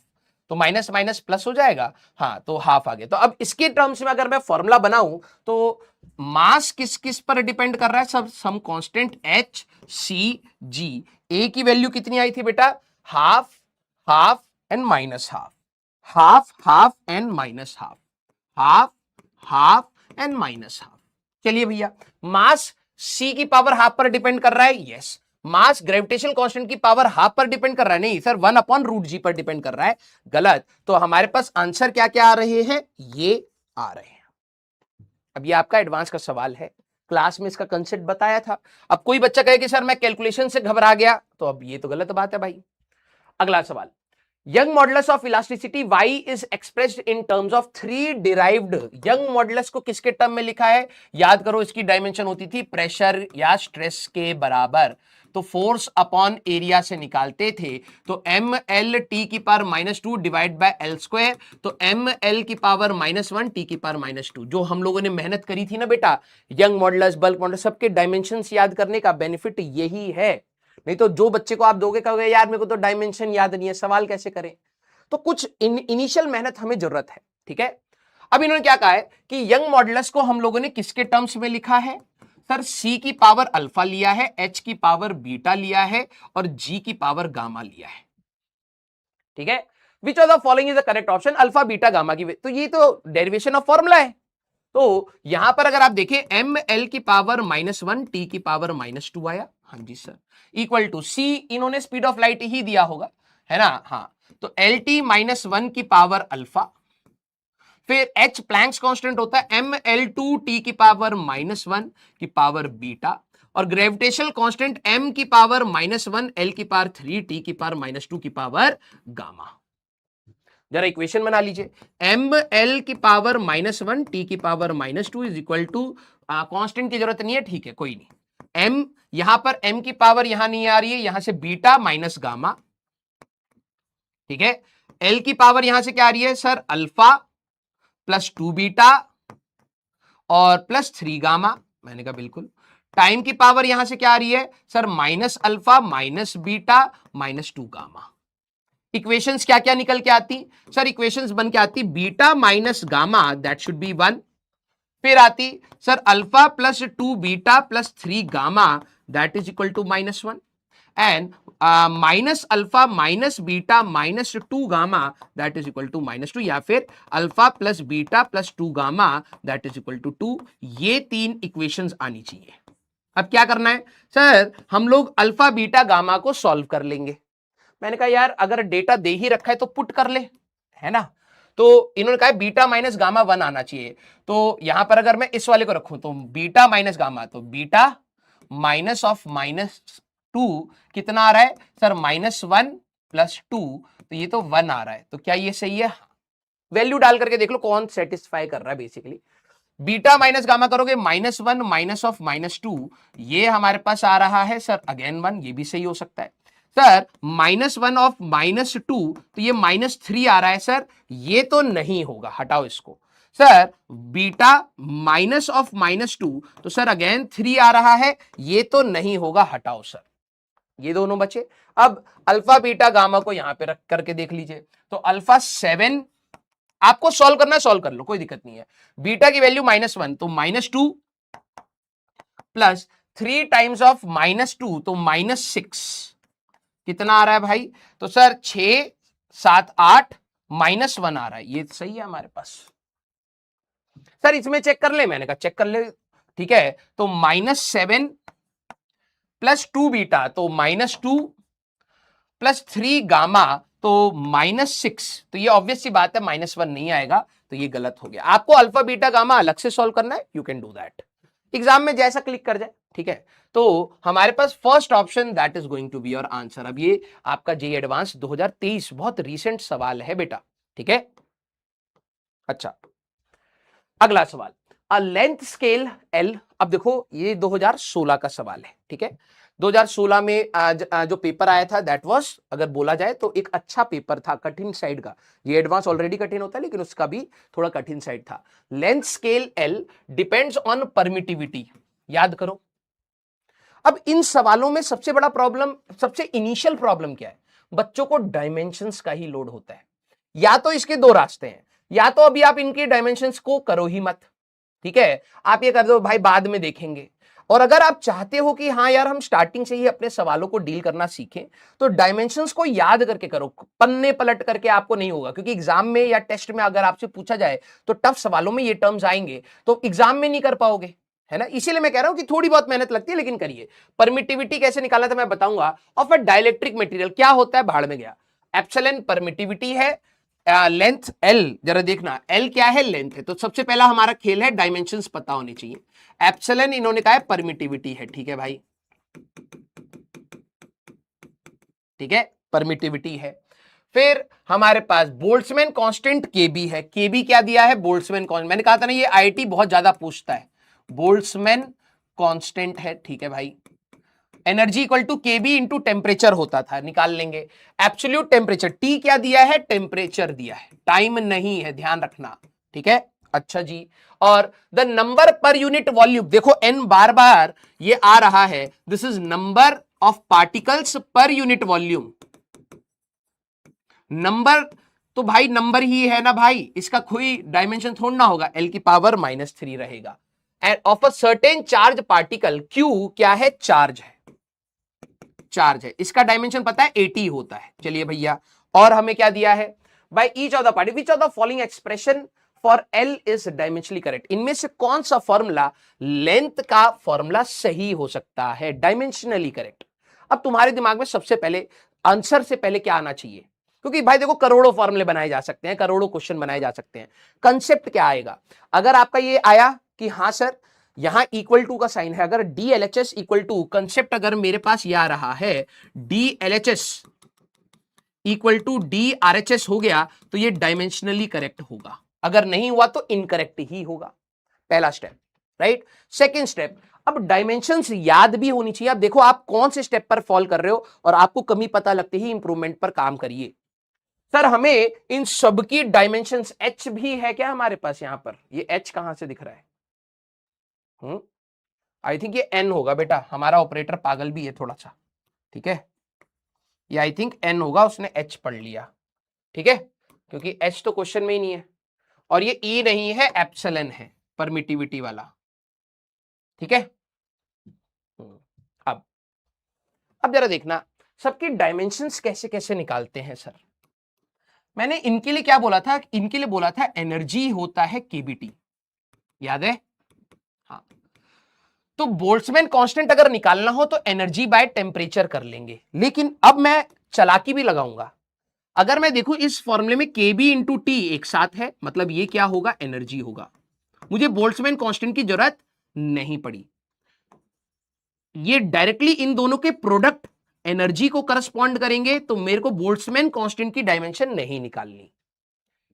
तो माइनस माइनस प्लस हो जाएगा। हाँ, तो हाफ आ गया। तो अब इसके टर्म्स में अगर मैं फॉर्मूला बनाऊं तो मास किस किस पर डिपेंड कर रहा है? सब some constant h, c, g। a की वैल्यू कितनी आई थी बेटा? Half, half and minus half, half, half and minus half, half, half and minus half. चलिए भैया, मास c की पावर हाफ पर डिपेंड कर रहा है। यस। मास ग्रेविटेशनल कांस्टेंट की पावर हाफ पर डिपेंड कर रहा है? नहीं सर, 1/√g पर डिपेंड कर रहा है। गलत। तो हमारे पास आंसर क्या क्या आ रहे हैं? ये आ रहे हैं। अब ये आपका एडवांस का सवाल है, क्लास में इसका कंसेप्ट बताया था। अब कोई बच्चा कहे कि सर मैं कैलकुलेशन से घबरा गया, तो अब ये तो गलत बात है भाई। अगला सवाल, young modulus of elasticity y is expressed in terms of 3 derived. Young modulus को किसके टर्म में लिखा है? याद करो, इसकी डायमेंशन होती थी प्रेशर या स्ट्रेस के बराबर। तो फोर्स अपॉन एरिया से निकालते थे। तो एम एल टी की power -2 divide by L square. तो एम एल की पावर -1 टी की पावर -2। जो हम लोगों ने मेहनत करी थी ना बेटा, यंग मॉडुलस, बल्क मॉडुलस, सबके डायमेंशंस याद करने का बेनिफिट यही है। नहीं तो जो बच्चे को आप दोगे कहोगे यार मेरे को तो डायमेंशन याद नहीं है, सवाल कैसे करें? तो कुछ इनिशियल मेहनत हमें जरूरत है, ठीक है। अब इन्होंने क्या कहा है कि यंग मॉडुलस को हम लोगों ने किसके टर्म्स में लिखा है सर, c की पावर अल्फा लिया है, h की पावर बीटा लिया है और g की पावर गामा लिया है, ठीक है। विच of the following is the correct option, alpha beta gamma की, तो ये तो डेरिवेशन ऑफ फॉर्मूला है। तो यहां पर अगर आप देखें एम एल की पावर -1 टी की पावर -2 आया, हाँ जी सर, इक्वल टू सी, इन्होंने स्पीड ऑफ लाइट ही दिया होगा, है ना, हाँ, तो एल टी -1 की पावर अल्फा, फिर h प्लैंक्स कांस्टेंट होता है ml2t की पावर -1 की पावर बीटा, और ग्रेविटेशनल कांस्टेंट m की पावर -1 l की पावर 3 t की पावर -2 की पावर गामा। जरा इक्वेशन बना लीजिए, ml की पावर -1 t की power -2 is equal to, constant की जरूरत नहीं है, ठीक है, कोई नहीं, m यहां पर m की पावर यहां नहीं आ रही है, यहां से बीटा माइनस गामा, ठीक है, l की पावर यहां से क्या आ रही है सर, अल्फा प्लस 2 बीटा और प्लस 3 गामा, मैंने कहा बिल्कुल, टाइम की पावर यहां से क्या आ रही है sir, minus alpha minus beta -2 gamma. Equations क्या क्या निकल के आती सर, इक्वेशंस बन के आती beta minus gamma that should be 1, फिर आती sir alpha plus 2 beta plus 3 gamma that is equal to -1, and minus alpha minus beta -2 gamma that is equal to -2, या फिर alpha plus beta plus 2 gamma that is equal to 2। ये तीन equations आनी चाहिए। अब क्या करना है सर, हम लोग अल्फा बीटा गामा को सॉल्व कर लेंगे। मैंने कहा यार अगर डेटा दे ही रखा है तो पुट कर ले, है ना, तो इन्होंने कहा बीटा माइनस गामा 1 आना चाहिए, तो यहां पर अगर मैं इस वाले को रखूं तो बीटा माइनस गामा, तो बीटा माइनस ऑफ -2 कितना आ रहा है सर, -1 प्लस 2, तो ये तो 1 आ रहा है, तो क्या ये सही है, वैल्यू डाल करके देख लो कौन सेटिस्फाई कर रहा है। बेसिकली बीटा माइनस गामा करोगे -1 माइनस ऑफ -2, ये हमारे पास आ रहा है सर अगेन 1, ये भी सही हो सकता है सर, -1 ऑफ -2, तो ये -3 आ रहा है सर, ये तो नहीं होगा, हटाओ इसको सर, बीटा माइनस ऑफ -2, तो सर अगेन 3 आ रहा है, ये तो नहीं होगा, हटाओ सर, ये दोनों बचे। अब अल्फा बीटा गामा को यहां पे रख करके देख लीजिए, तो अल्फा 7 आपको सॉल्व करना है, सॉल्व कर लो, कोई दिक्कत नहीं है। बीटा की वैल्यू -1, तो -2 प्लस 3 टाइम्स ऑफ -2, तो -6 कितना आ रहा है भाई, तो सर 6 7 8 -1 आ रहा है, ये सही है हमारे पास। सर इसमें चेक कर ले, मैंने कहा चेक कर ले, ठीक है, तो -7 प्लस 2 बीटा, तो -2 प्लस 3 गामा, तो -6, तो ये ऑब्वियस सी बात है -1 नहीं आएगा, तो ये गलत हो गया। आपको अल्फा बीटा गामा अलग से सॉल्व करना है, you can do that, exam में जैसा क्लिक कर जाए, ठीक है। तो हमारे पास first option that is going to be your answer. अब ये आपका जेईई एडवांस 2023 बहुत रीसेंट सवाल है बेटा, ठीक है। अच्छा, अगला सवाल, अ लेंथ स्केल एल, अब देखो ये 2016 का सवाल है, ठीक है। 2016 में जो पेपर आया था दैट वाज, अगर बोला जाए तो एक अच्छा पेपर था, कठिन साइड का, ये एडवांस ऑलरेडी कठिन होता है लेकिन उसका भी थोड़ा कठिन साइड था। Length scale L depends on permittivity, याद करो। अब इन सवालों में सबसे बड़ा प्रॉब्लम, सबसे इनिशियल प्रॉब्लम क्या है, बच्चों को डायमेंशंस का ही लोड होता है। या तो इसके दो रास्ते हैं, या तो अभी आप इनके डायमेंशंस को करो ही मत, ठीक है, आप ये कर दो भाई बाद में देखेंगे, और अगर आप चाहते हो कि हाँ यार हम स्टार्टिंग से ही अपने सवालों को डील करना सीखें, तो डायमेंशंस को याद करके करो, पन्ने पलट करके आपको नहीं होगा, क्योंकि एग्जाम में या टेस्ट में अगर आपसे पूछा जाए तो टफ सवालों में ये टर्म्स आएंगे, तो एग्जाम में नहीं कर पाओगे, है ना। इसीलिए मैं कह रहा हूं कि थोड़ी बहुत मेहनत लगती है लेकिन करिए। परमिटिविटी कैसे निकाला था मैं बताऊंगा, ऑफ अ डाइलेक्ट्रिक मटेरियल क्या होता है, भाड़ में गया। एप्सिलॉन परमिटिविटी है, लेंथ एल, जरा देखना एल क्या है, लेंथ है, तो सबसे पहला हमारा खेल है डायमेंशंस पता होने चाहिए। एप्सिलॉन इन्होंने कहा है परमिटिविटी है, ठीक है भाई, ठीक है, परमिटिविटी है। फिर हमारे पास बोल्ट्जमैन कांस्टेंट केबी है, केबी क्या दिया है, बोल्ट्जमैन कांस्टेंट, मैंने कहा था ना ये आईआईटी बहुत ज्यादा पूछता है, बोल्ट्जमैन कांस्टेंट है, ठीक है भाई। Energy equal to K B into temperature होता था, निकाल लेंगे। एब्सोल्यूट टेम्परेचर, टी क्या दिया है, टेम्परेचर दिया है, टाइम नहीं है, ध्यान रखना, ठीक है। अच्छा जी, और द नंबर पर यूनिट वॉल्यूम, देखो एन बार बार ये आ रहा है, this is number of particles पर यूनिट वॉल्यूम, नंबर तो भाई नंबर ही है ना भाई, इसका कोई डायमेंशन थोड़ा ना होगा, l की पावर -3 रहेगा। End of a certain charge particle, q क्या है, चार्ज है, चार्ज है, इसका डायमेंशन पता है 80 होता है। चलिए भैया, और हमें क्या दिया है, by each of the party which of the following expression for L is dimensionally correct, इनमें से कौन सा फॉर्मूला लेंथ का फॉर्मूला सही हो सकता है, डायमेंशनली करेक्ट। अब तुम्हारे दिमाग में सबसे पहले आंसर से पहले क्या आना चाहिए, क्योंकि भाई देखो करोड़ों फॉर्मूले बनाए जा सकते हैं, करोड़ों क्वेश्चन बनाए जा सकते हैं, कंसेप्ट क्या आएगा। अगर आपका ये आया कि हाँ सर यहां इक्वल टू का साइन है, अगर D L H S equal to, concept अगर मेरे पास ये आ रहा है D L H S equal to D R H S हो गया, तो ये डायमेंशनली करेक्ट होगा, अगर नहीं हुआ तो इनकरेक्ट ही होगा। पहला स्टेप, राइट। सेकेंड स्टेप, अब डायमेंशंस याद भी होनी चाहिए। अब देखो आप कौन से स्टेप पर फॉल कर रहे हो, और आपको कमी पता लगते ही इंप्रूवमेंट पर काम करिए। सर हमें इन सबकी डायमेंशंस h भी है क्या हमारे पास, यहां पर ये h कहां से दिख रहा है, आई थिंक ये n होगा बेटा, हमारा ऑपरेटर पागल भी है थोड़ा सा, ठीक है, ये आई थिंक n होगा, उसने h पढ़ लिया, ठीक है, क्योंकि h तो क्वेश्चन में ही नहीं है, और ये e नहीं है, एप्सिलॉन है, परमिटिविटी वाला, ठीक है। अब जरा देखना सबकी डायमेंशंस कैसे कैसे निकालते हैं सर। मैंने इनके लिए क्या बोला था, इनके लिए बोला था एनर्जी होता है केबीटी, याद है, हाँ। तो बोल्ट्जमैन कांस्टेंट अगर निकालना हो तो एनर्जी बाय टेम्परेचर कर लेंगे, लेकिन अब मैं चालाकी भी लगाऊंगा। अगर मैं देखूं इस फॉर्मूले में केबी इंटू टी एक साथ है, मतलब ये क्या होगा, एनर्जी होगा, मुझे बोल्ट्जमैन कांस्टेंट की जरूरत नहीं पड़ी, ये डायरेक्टली इन दोनों के प्रोडक्ट एनर्जी को करस्पॉन्ड करेंगे, तो मेरे को बोल्ट्जमैन कांस्टेंट की डायमेंशन नहीं निकालनी।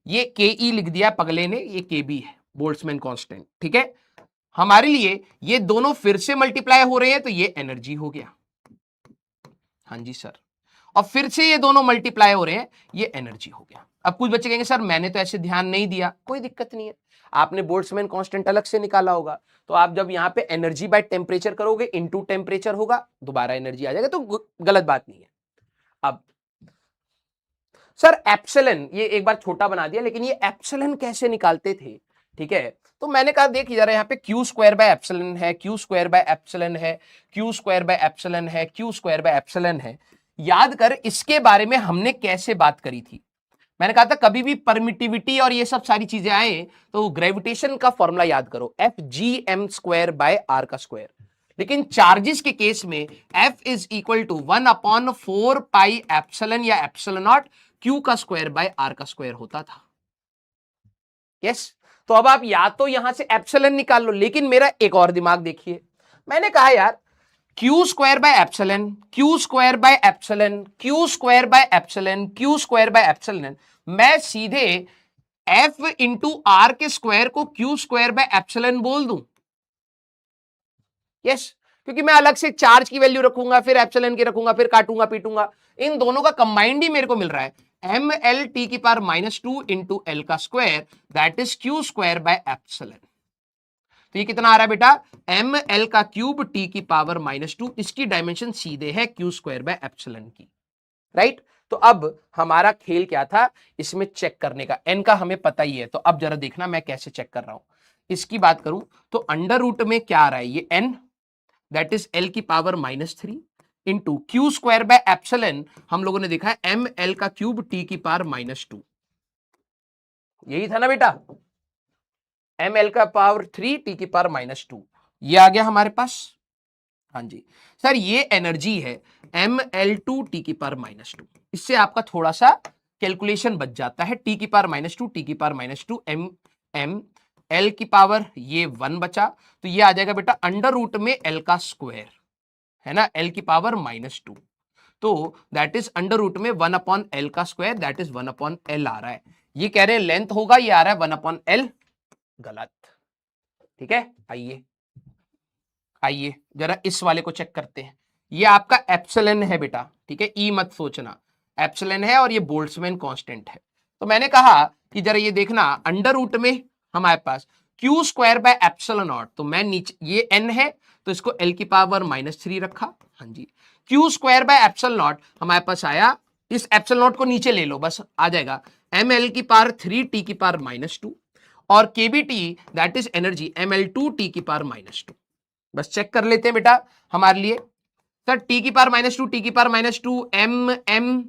ये के ई लिख दिया पगले ने, ये के बी है बोल्ट्जमैन कांस्टेंट, ठीक है। हमारे लिए ये दोनों फिर से मल्टीप्लाई हो रहे हैं, तो ये एनर्जी हो गया, हाँ जी सर, और फिर से ये दोनों मल्टीप्लाई हो रहे हैं, ये एनर्जी हो गया। अब कुछ बच्चे कहेंगे सर मैंने तो ऐसे ध्यान नहीं दिया, कोई दिक्कत नहीं है, आपने बोल्ट्जमैन कांस्टेंट अलग से निकाला होगा, तो आप जब यहां पे एनर्जी बाय टेम्परेचर करोगे, इनटू टेम्परेचर होगा, दोबारा एनर्जी आ जाएगा, तो गलत बात नहीं है। अब सर एप्सिलॉन, ये एक बार छोटा बना दिया, लेकिन ये एप्सिलॉन कैसे निकालते थे, ठीक है। तो मैंने कहा देख जरा, यहाँ पे क्यू स्क्वायर बाय एप्सिलॉन है, क्यू स्क्वायर बाय एप्सिलॉन है, क्यू स्क्वायर बाय एप्सिलॉन है, क्यू स्क्वायर बाय एप्सिलॉन है, याद कर इसके बारे में हमने कैसे बात करी थी। मैंने कहा था कभी भी परमिटिविटी और ये सब सारी चीजें आए तो ग्रेविटेशन का फॉर्मूला याद करो, F G M square by R का स्क्वायर, लेकिन चार्जेस के केस में F is equal to 1/4 pi epsilon या एप्सिलॉन नॉट क्यू का स्क्वायर बाय आर का स्क्वायर होता था, यस। तो अब आप या तो यहां से एप्सिलॉन निकाल लो, लेकिन मेरा एक और दिमाग देखिए, मैंने कहा यार Q square by epsilon, Q square by epsilon, Q square by epsilon, Q square by epsilon, मैं सीधे एफ इंटू आर के स्क्वायर को क्यू स्क्वायर बाय एप्सिलॉन बोल दूं, यस, क्योंकि मैं अलग से चार्ज की वैल्यू रखूंगा, फिर एप्सिलॉन की रखूंगा, फिर काटूंगा पीटूंगा, इन दोनों का कंबाइंड ही मेरे को मिल रहा है एम एल टी की पावर -2 इंटू एल का square, that is Q square by epsilon. तो ये कितना आ रहा है बेटा, एम एल का क्यूब टी की पावर -2, इसकी डायमेंशन सीधे है क्यू स्क्वायर बाय एप्सिलॉन की, राइट। तो अब हमारा खेल क्या था, इसमें चेक करने का, एन का हमें पता ही है, तो अब जरा देखना मैं कैसे चेक कर रहा हूं। इसकी बात करूं तो अंडर रूट में क्या आ रहा है, ये एन दैट इज एल की power -3 into Q square by epsilon, हम लोगों ने देखा है एम एल का क्यूब टी की पावर -2, यही था ना बेटा, एम एल का पावर 3 टी की पावर -2, ये आ गया हमारे पास, हाँ जी सर, ये एनर्जी है एम एल टू टी की पावर -2, इससे आपका थोड़ा सा कैलकुलेशन बच जाता है, टी की पावर -2, टी की पावर -2, एम एम एल की पावर ये 1 बचा, तो ये आ जाएगा बेटा अंडर रूट में एल का स्क्वायर, है ना, एल की पावर -2, तो दैट इज अंडर रूट में 1/L का स्क्वायर, दैट इज 1/L आ रहा है। ये कह रहे हैं लेंथ होगा, ये आ रहा है 1/L, गलत, ठीक है। आइए आइए जरा इस वाले को चेक करते हैं, ये आपका एप्सिलॉन है बेटा, ठीक है, ई मत सोचना, एप्सिलॉन है और ये बोल्ट्जमैन कांस्टेंट है। तो मैंने कहा कि जरा ये देखना अंडर रूट में हमारे पास Q square by epsilon nought, तो मैं नीचे ये एन है तो इसको एल की पावर -3 रखा, हाँ जी, Q square by epsilon nought हमारे पास आया, इस एप्सिलॉन नॉट को नीचे ले लो बस आ जाएगा, ml की पावर 3 t की पावर -2 और kBT that is energy ml2 t की पावर -2। बस चेक कर लेते हैं बेटा हमारे लिए। सर t की पावर -2 t की पावर -2 m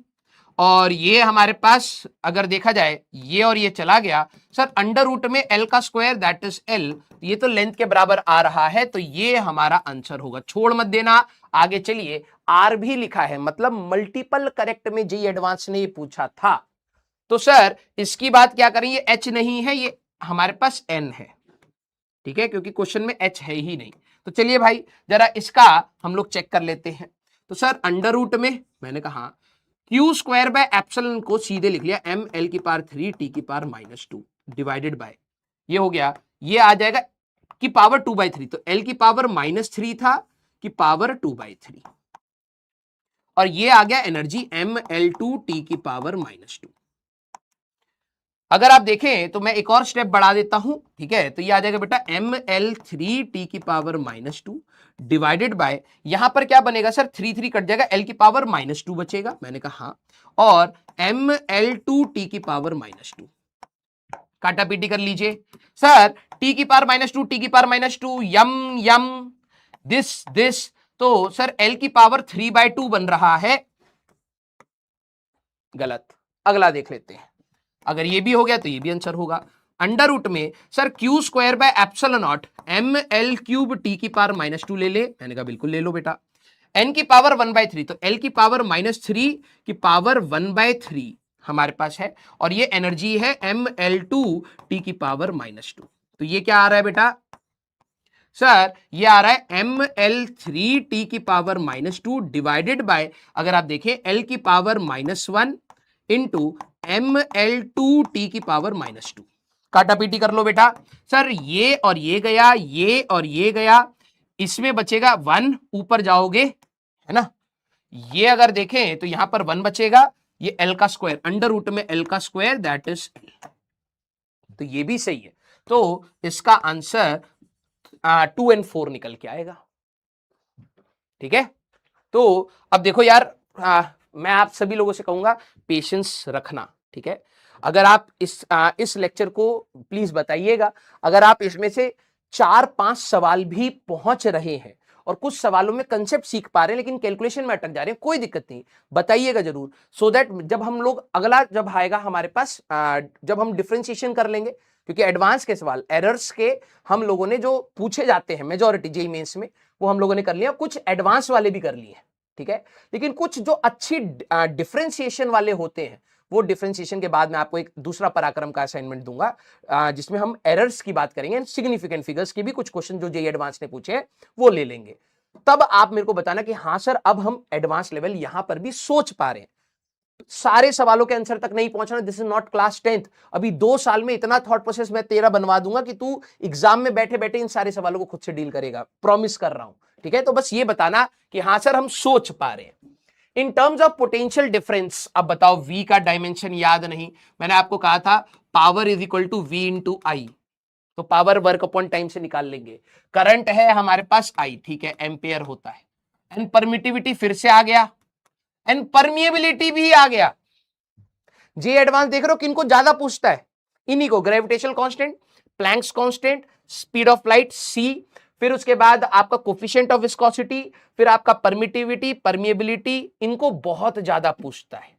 और ये हमारे पास अगर देखा जाए ये और ये चला गया सर अंडर रूट में l का स्क्वायर दैट इज l, ये तो लेंथ के बराबर आ रहा है, तो ये हमारा आंसर होगा। छोड़ मत देना, आगे चलिए। r भी लिखा है, मतलब मल्टीपल करेक्ट में जी एडवांस ने ये पूछा था। तो सर इसकी बात क्या करें, ये h नहीं है, ये हमारे पास n है, ठीक है, क्योंकि क्वेश्चन में h है ही नहीं। तो चलिए भाई जरा इसका हम लोग चेक कर लेते हैं। तो सर अंडर रूट में मैंने कहा क्यू स्क्वायर बाय एप्सिलॉन को सीधे लिख लिया m l की पावर 3 t की पावर -2 डिवाइडेड बाय, ये हो गया, ये आ जाएगा की पावर 2/3, तो l की पावर -3 था की पावर 2/3 और ये आ गया एनर्जी ml2 t की पावर -2। अगर आप देखें तो मैं एक और स्टेप बढ़ा देता हूं, ठीक है, तो ये आ जाएगा बेटा ml3 t की पावर -2 डिवाइडेड बाय, यहां पर क्या बनेगा सर 3 कट जाएगा, l की पावर -2 बचेगा, मैंने कहा हाँ, और ml2 t की पावर -2 काटा पीटी कर लीजिए। सर t की पावर -2 t की पावर -2 यम यम दिस, तो सर l की पावर 3/2 बन रहा है, गलत। अगला देख लेते हैं, अगर ये भी हो गया तो ये भी आंसर होगा। अंडर रूट में sir Q square by epsilon not ml³ t की पावर -2 ले ले, मैंने कहा बिल्कुल ले लो बेटा। n की पावर 1/3, तो l की पावर -3 की पावर 1/3 हमारे पास है, और ये एनर्जी है ml2 t की पावर -2। तो ये क्या आ रहा है बेटा सर, ये आ रहा है ml3 t की पावर -2 डिवाइडेड बाय, अगर आप देखें l की पावर -1 इंटू ml2 t की पावर -2। काटा पीटी कर लो बेटा। सर ये और ये गया, ये और ये गया, इसमें बचेगा 1, ऊपर जाओगे है ना, ये अगर देखें तो यहां पर 1 बचेगा, ये l का स्क्वायर, अंडर रूट में l का स्क्वायर दैट इज l, तो ये भी सही है। तो इसका आंसर 2 और 4 निकल के आएगा, ठीक है। तो अब देखो यार, मैं आप सभी लोगों से कहूंगा पेशेंस रखना, ठीक है। अगर आप इस लेक्चर को प्लीज बताइएगा, अगर आप इसमें से 4-5 सवाल भी पहुंच रहे हैं और कुछ सवालों में कंसेप्ट सीख पा रहे हैं लेकिन कैलकुलेशन में अटक जा रहे हैं, कोई दिक्कत नहीं, बताइएगा जरूर, सो दैट जब हम लोग अगला जब आएगा हमारे पास, जब हम डिफरेंशिएशन कर लेंगे, क्योंकि एडवांस के सवाल एरर्स के हम लोगों ने जो पूछे जाते हैं मेजॉरिटी जेईई मेंस में, वो हम लोगों ने कर लिया, कुछ एडवांस वाले भी कर लिए, ठीक है। लेकिन कुछ जो अच्छी डिफरेंशिएशन वाले होते हैं, वो डिफरेंशिएशन के बाद मैं आपको एक दूसरा पराक्रम का असाइनमेंट दूंगा, जिसमें हम एरर्स की बात करेंगे, सिग्निफिकेंट फिगर्स के भी कुछ क्वेश्चन जो जेईई एडवांस ने पूछे हैं वो ले लेंगे। तब आप मेरे को बताना कि हाँ सर अब हम एडवांस लेवल यहां पर भी सोच पा रहे हैं, सारे सवालों के आंसर तक नहीं पहुंचना, this is not class 10th। अभी 2 साल में इतना थॉट प्रोसेस मैं तेरा बनवा दूंगा कि तू एग्जाम में बैठे बैठे इन सारे सवालों को खुद से डील करेगा, प्रॉमिस कर रहा हूं, ठीक है। तो बस ये बताना कि हाँ सर हम सोच पा रहे हैं। इन टर्म्स ऑफ पोटेंशियल डिफरेंस, अब बताओ v का डायमेंशन याद नहीं, मैंने आपको कहा था power is equal to v into I, तो पावर वर्क अपॉन टाइम से निकाल लेंगे। करंट है हमारे पास I, ठीक है, एम्पेयर होता है, एंड परमिटिविटी फिर से आ गया, एंड परमिएबिलिटी भी आ गया। जे एडवांस देख रहे हो किनको ज्यादा पूछता है, इन्हीं को, gravitational constant, planks constant, speed of light c, फिर उसके बाद आपका कोफिशिएंट ऑफ विस्कोसिटी, फिर आपका परमिटिविटी, परमिएबिलिटी, इनको बहुत ज्यादा पूछता है,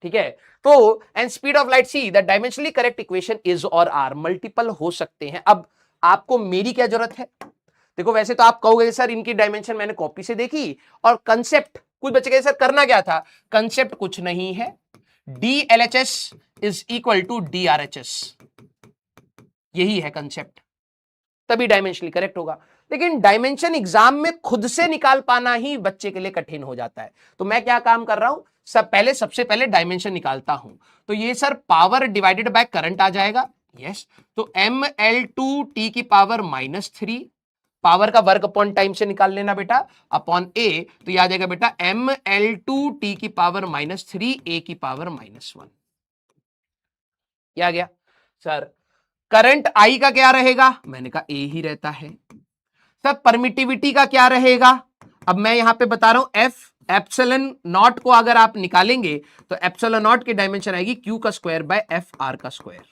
ठीक है। तो and speed of light c, the dimensionally correct equation is or are, multiple हो सकते हैं। अब आपको मेरी क्या जरूरत है, देखो वैसे तो आप कहोगे सर इनकी डायमेंशन मैंने कॉपी से देखी और कंसेप्ट कुछ बच्चे कहे सर करना क्या था, कंसेप्ट कुछ नहीं है, DLHS is equal to DRHS, यही है कंसेप्ट, तभी डायमेंशनली करेक्ट होगा। लेकिन डायमेंशन एग्जाम में खुद से निकाल पाना ही बच्चे के लिए कठिन हो जाता है। तो मैं क्या काम कर रहा हूं, सबसे पहले डायमेंशन निकालता हूं, तो ये sir power divided by current आ जाएगा, यस। तो ml2t की पावर -3, पावर का वर्क अपॉन टाइम से निकाल लेना बेटा, अपॉन a, तो ये आ जाएगा बेटा ml2t की पावर -3 a की पावर -1। क्या गया सर, करंट I का क्या रहेगा, मैंने कहा A ही रहता है। सर परमिटिविटी का क्या रहेगा, अब मैं यहां पे बता रहा हूं F, एप्सिलॉन नॉट को अगर आप निकालेंगे तो एप्सिलॉन नॉट की डायमेंशन आएगी क्यू का स्क्वायर बाय एफ आर का स्क्वायर,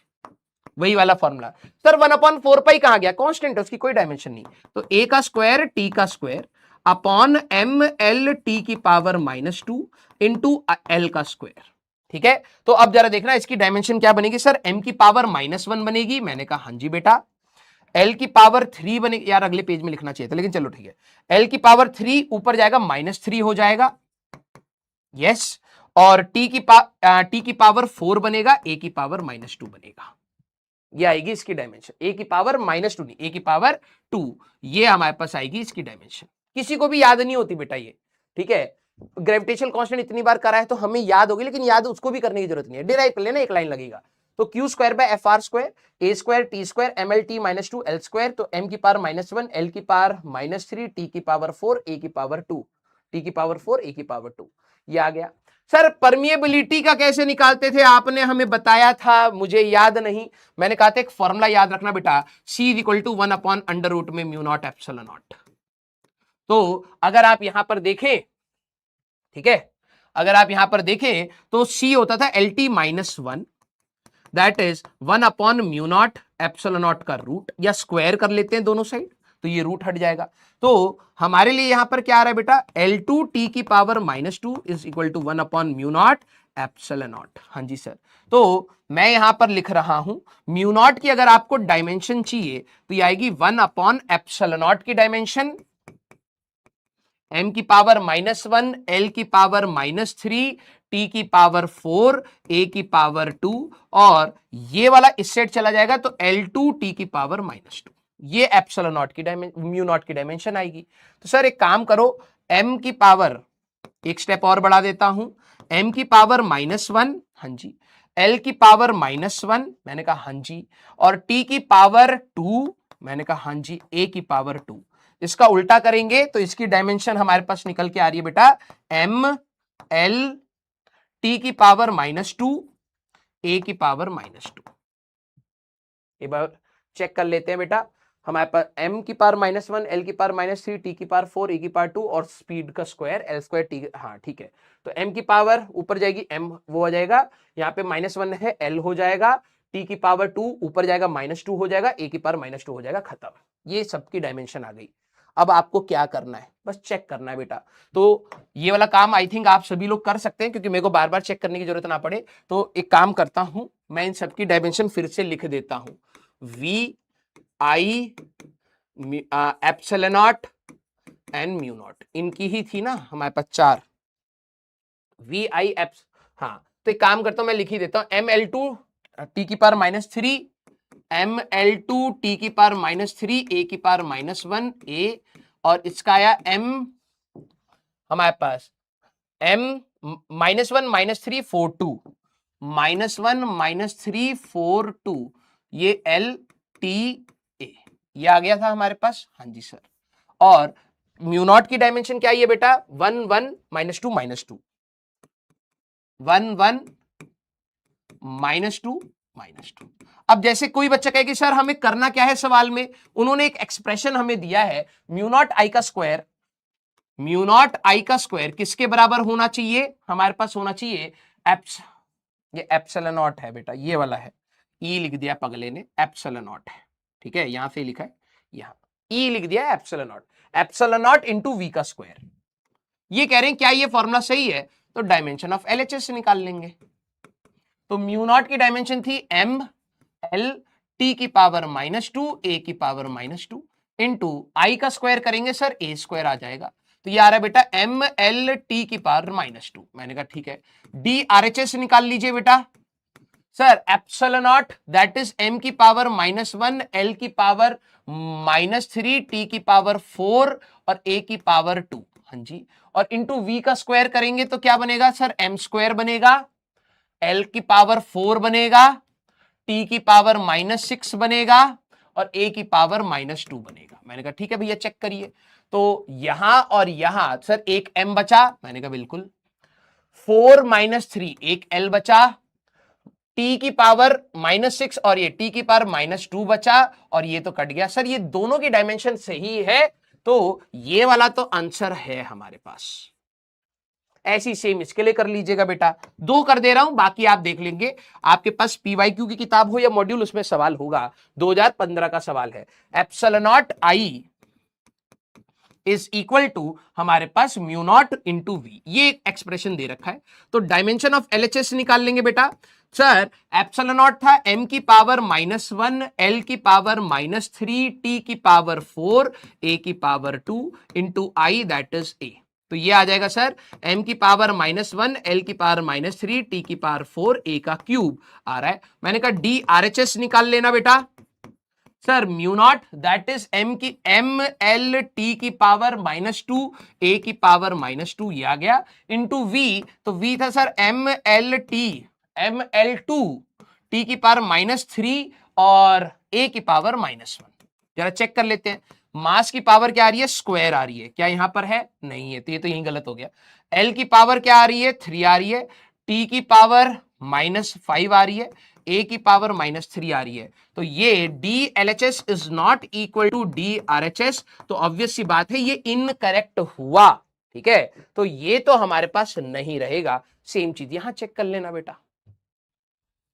वही वाला फॉर्मूला। सर 1/4 कहां गया, कांस्टेंट है, उसकी कोई डायमेंशन नहीं, तो a का स्क्वायर टी का square upon M L T की पावर -2 इंटू एल का स्क्वायर। ठीक है, तो अब जरा देखना इसकी डायमेंशन क्या बनेगी। सर m की पावर -1 बनेगी, मैंने कहा हाँ जी बेटा। l की पावर 3 बनेगी, यार अगले पेज में लिखना चाहिए था लेकिन चलो ठीक है। l की पावर 3 ऊपर जाएगा -3 हो जाएगा, यस। और t की पावर 4 बनेगा, a की पावर -2 बनेगा। ये आएगी इसकी डायमेंशन, a की पावर -2 नहीं, a की पावर 2, ये हमारे पास आएगी इसकी डायमेंशन। किसी को भी याद नहीं होती बेटा ये, ठीक है। ग्रेविटेशनल कांस्टेंट इतनी बार करा है तो हमें याद होगी, लेकिन याद उसको भी करने की जरूरत नहीं है, डिराइव कर लेना, एक लाइन लगेगा। तो Q square by F R square A square T square M L T -2 L square, तो m की पावर -1 l की पावर -3 t की पावर 4 a की पावर 2 t की पावर 4 a की पावर 2, ये आ गया। सर परमिएबिलिटी का कैसे निकालते थे, आपने हमें बताया था, मुझे याद नहीं। मैंने कहा था एक फॉर्मूला याद रखना बेटा, C = 1/√में μ0 एप्सिलॉन नॉट। तो अगर आप यहां पर देखें, ठीक है, अगर आप यहां पर देखें तो C होता था LT -1, that is 1/μ0 epsilon nought का रूट, या स्क्वायर कर लेते हैं दोनों साइड तो ये रूट हट जाएगा। तो हमारे लिए यहां पर क्या आ रहा है बेटा, L2 t की power -2 is equal to 1/μ0 epsilon nought. हाँ जी सर, तो मैं यहां पर लिख रहा हूं μ0 की अगर आपको डायमेंशन चाहिए तो ये आएगी 1/एप्सिलॉन नॉट की डायमेंशन, m की पावर -1 l की पावर -3 t की पावर 4 a की पावर 2, और ये वाला इस सेट चला जाएगा तो L2 t की पावर -2, ये एप्सिलॉन नॉट की μ0 की डायमेंशन आएगी। तो सर एक काम करो, m की पावर एक स्टेप और बढ़ा देता हूं, m की पावर -1, हाँ जी, l की पावर -1, मैंने कहा हाँ जी, और t की पावर 2, मैंने कहा हाँ जी, a की पावर 2। इसका उल्टा करेंगे तो इसकी डायमेंशन हमारे पास निकल के आ रही है बेटा m l t की पावर -2 a की पावर -2। एक बार चेक कर लेते हैं बेटा, हमारे पास m की पावर -1 l की पावर -3 t की पावर 4 a की पावर 2 और स्पीड का स्क्वायर l स्क्वायर t, हाँ ठीक है। तो m की पावर ऊपर जाएगी, m वो हो जाएगा, यहाँ पे -1 है l हो जाएगा, t की पावर 2 ऊपर जाएगा -2 हो जाएगा, a की पावर -2 हो जाएगा, खत्म। ये सबकी डायमेंशन आ गई। अब आपको क्या करना है, बस चेक करना है बेटा। तो ये वाला काम आई थिंक आप सभी लोग कर सकते हैं, क्योंकि मेरे को बार बार चेक करने की जरूरत ना पड़े। तो एक काम करता हूं, मैं इन सबकी डायमेंशन फिर से लिख देता हूं, V I epsilon nought and μ0, इनकी ही थी ना हमारे पास 4, वी आई एप्स, हाँ। तो एक काम करता हूं, मैं लिख ही देता हूं, ml2 t की पावर -3 ml2 t की पावर -3 a की पावर -1 a, और इसका आया m हमारे पास m -1 -3 4 2 -1 -3 4 2, ये l t a, ये आ गया था हमारे पास, हाँ जी सर। और μ0 की डायमेंशन क्या है बेटा, 1 1 -2 -2 1 1 -2 -2। अब जैसे कोई बच्चा कहे कि सर हमें करना क्या है, सवाल में उन्होंने एक एक्सप्रेशन हमें दिया है, μ0 i का स्क्वायर, μ0 i का स्क्वायर किसके बराबर होना चाहिए, हमारे पास होना चाहिए ये एप्सिलॉन नॉट है बेटा, ये वाला है, ई लिख दिया पगले ने, एप्सिलॉन नॉट है, ठीक है, यहां से लिखा है, यहां ई लिख दिया एप्सिलॉन नॉट इंटू वी का स्क्वायर। ये कह रहे हैं क्या ये फॉर्मूला सही है, तो डायमेंशन ऑफ एलएचएस निकाल लेंगे। तो μ0 की डायमेंशन थी m l t की पावर -2 a की पावर -2 इंटू i का स्क्वायर करेंगे सर a स्क्वायर आ जाएगा, तो ये आ रहा है बेटा m l t की पावर -2। मैंने कहा ठीक है, d RHS निकाल लीजिए बेटा। Sir epsilon not that is m की पावर -1 l की पावर -3 t की पावर 4 और a की पावर 2, हाँ जी, और इंटू v का स्क्वायर करेंगे तो क्या बनेगा सर, m स्क्वायर बनेगा, l की पावर 4 बनेगा, t की पावर -6 बनेगा और a की पावर -2 बनेगा। मैंने कहा ठीक है भैया चेक करिए, तो यहां और यहां सर एक m बचा, मैंने कहा बिल्कुल, 4 -3 एक l बचा, t की पावर -6 और ये t की पावर -2 बचा, और ये तो कट गया। सर ये दोनों की डायमेंशन सही है, तो ये वाला तो आंसर है हमारे पास, ऐसी सेम इसके लिए कर लीजिएगा बेटा। 2 कर दे रहा हूं, बाकी आप देख लेंगे, आपके पास पीवाईक्यू की किताब हो या मॉड्यूल, उसमें सवाल होगा। 2015 का सवाल है। Epsilon naught I is equal to हमारे पास म्यू नॉट इंटू वी, ये एक्सप्रेशन दे रखा है। तो डायमेंशन ऑफ एलएचएस निकाल लेंगे बेटा। सर एप्सिलॉन नॉट था m की पावर -1, l की पावर -3, t की पावर 4, a की power 2 into I that is a। तो ये आ जाएगा सर m की पावर -1, l की पावर -3, t की पावर 4, a का क्यूब आ रहा है। मैंने कहा डी RHS निकाल लेना बेटा। Sir mu naught that is m l t की पावर -2, a की पावर -2, ये आ गया, इंटू v। तो v था सर ml2 t की पावर -3 और a की पावर -1। जरा चेक कर लेते हैं, मास की पावर क्या आ रही है, स्क्वायर आ रही है, क्या यहां पर है, नहीं है, तो ये तो यहीं गलत हो गया। l की पावर क्या आ रही है, 3 आ रही है, t की पावर -5 आ रही है, a की पावर -3 आ रही है। तो ये DLHS is not equal to DRHS, तो ऑब्वियस सी बात है ये इनकरेक्ट हुआ। ठीक है, तो ये तो हमारे पास नहीं रहेगा। सेम चीज यहां चेक कर लेना बेटा,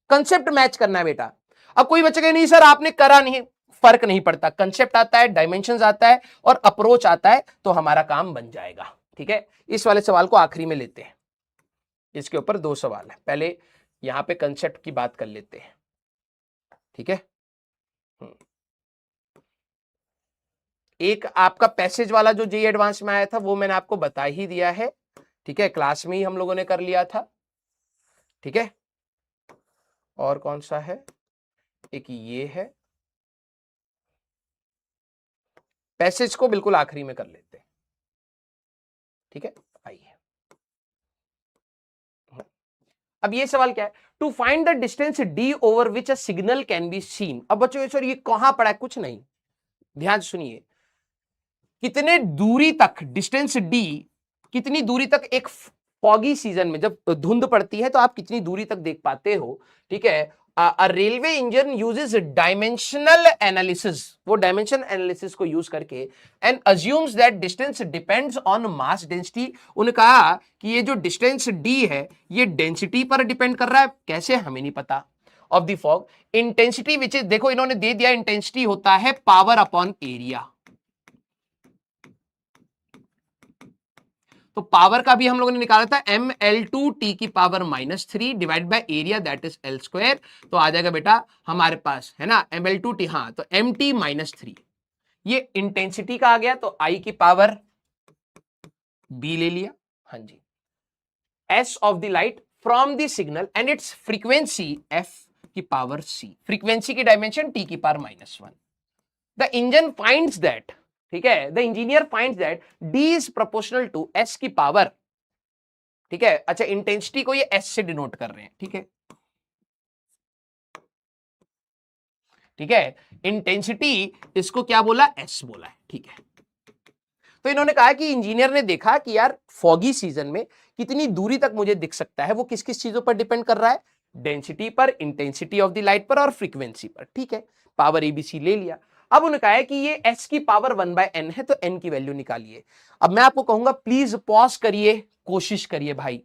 कंसेप्ट मैच करना है बेटा। अब कोई बच्चा कहे नहीं सर आपने करा नहीं, फर्क नहीं पड़ता, कंसेप्ट आता है, डायमेंशंस आता है और अप्रोच आता है, तो हमारा काम बन जाएगा। ठीक है, इस वाले सवाल को आखिरी में लेते हैं, इसके ऊपर 2 सवाल है, पहले यहां पे कंसेप्ट की बात कर लेते हैं। ठीक है, एक आपका पैसेज वाला जो जेईई एडवांस में आया था वो मैंने आपको बता ही दिया है। ठीक है, क्लास में ही हम लोगों ने कर लिया था। ठीक है, और कौन सा है, एक ये है, पैसेज को बिल्कुल आखिरी में कर लेते हैं। ठीक है, आइए अब ये सवाल क्या है, to find the distance D over which a signal can be seen. अब बच्चों सर ये कहां पड़ा है, कुछ नहीं, ध्यान सुनिए, कितने दूरी तक डिस्टेंस डी, कितनी दूरी तक एक फॉगी सीजन में जब धुंध पड़ती है तो आप कितनी दूरी तक देख पाते हो। ठीक है, a railway engine uses dimensional analysis, वो डायमेंशन एनालिसिस को यूज करके and assumes that distance depends on mass density. उन्होंने कहा कि ये जो डिस्टेंस डी है ये डेंसिटी पर डिपेंड कर रहा है, कैसे हमें नहीं पता, of the fog. Intensity which is, देखो इन्होंने दे दिया, इंटेंसिटी होता है पावर अपॉन एरिया, तो पावर का भी हम लोगों ने निकाला था ml2 t की power -3 divide by area that is l square. तो आ जाएगा बेटा हमारे पास, है ना, ml2 t, हाँ, तो mt -3, ये इंटेंसिटी का आ गया, तो I की पावर b ले लिया, हाँ जी, s of the light from the signal and its frequency f की पावर c, फ्रीक्वेंसी की डायमेंशन t की power -1। The engine finds that, ठीक है, the engineer finds that d is proportional to s की पावर। ठीक है, अच्छा intensity को ये s से डिनोट कर रहे हैं। ठीक है, ठीक है, इंटेंसिटी इसको क्या बोला, s बोला है। ठीक है, तो इन्होंने कहा कि इंजीनियर ने देखा कि यार फॉगी सीजन में कितनी दूरी तक मुझे दिख सकता है, वो किस किस चीजों पर डिपेंड कर रहा है, डेंसिटी पर, इंटेंसिटी ऑफ द लाइट पर और फ्रीक्वेंसी पर। ठीक है, पावर एबीसी ले लिया। अब उन्होंने कहा है कि ये s की पावर 1/n है, तो n की वैल्यू निकालिए। अब मैं आपको कहूंगा प्लीज पॉज करिए, कोशिश करिए भाई।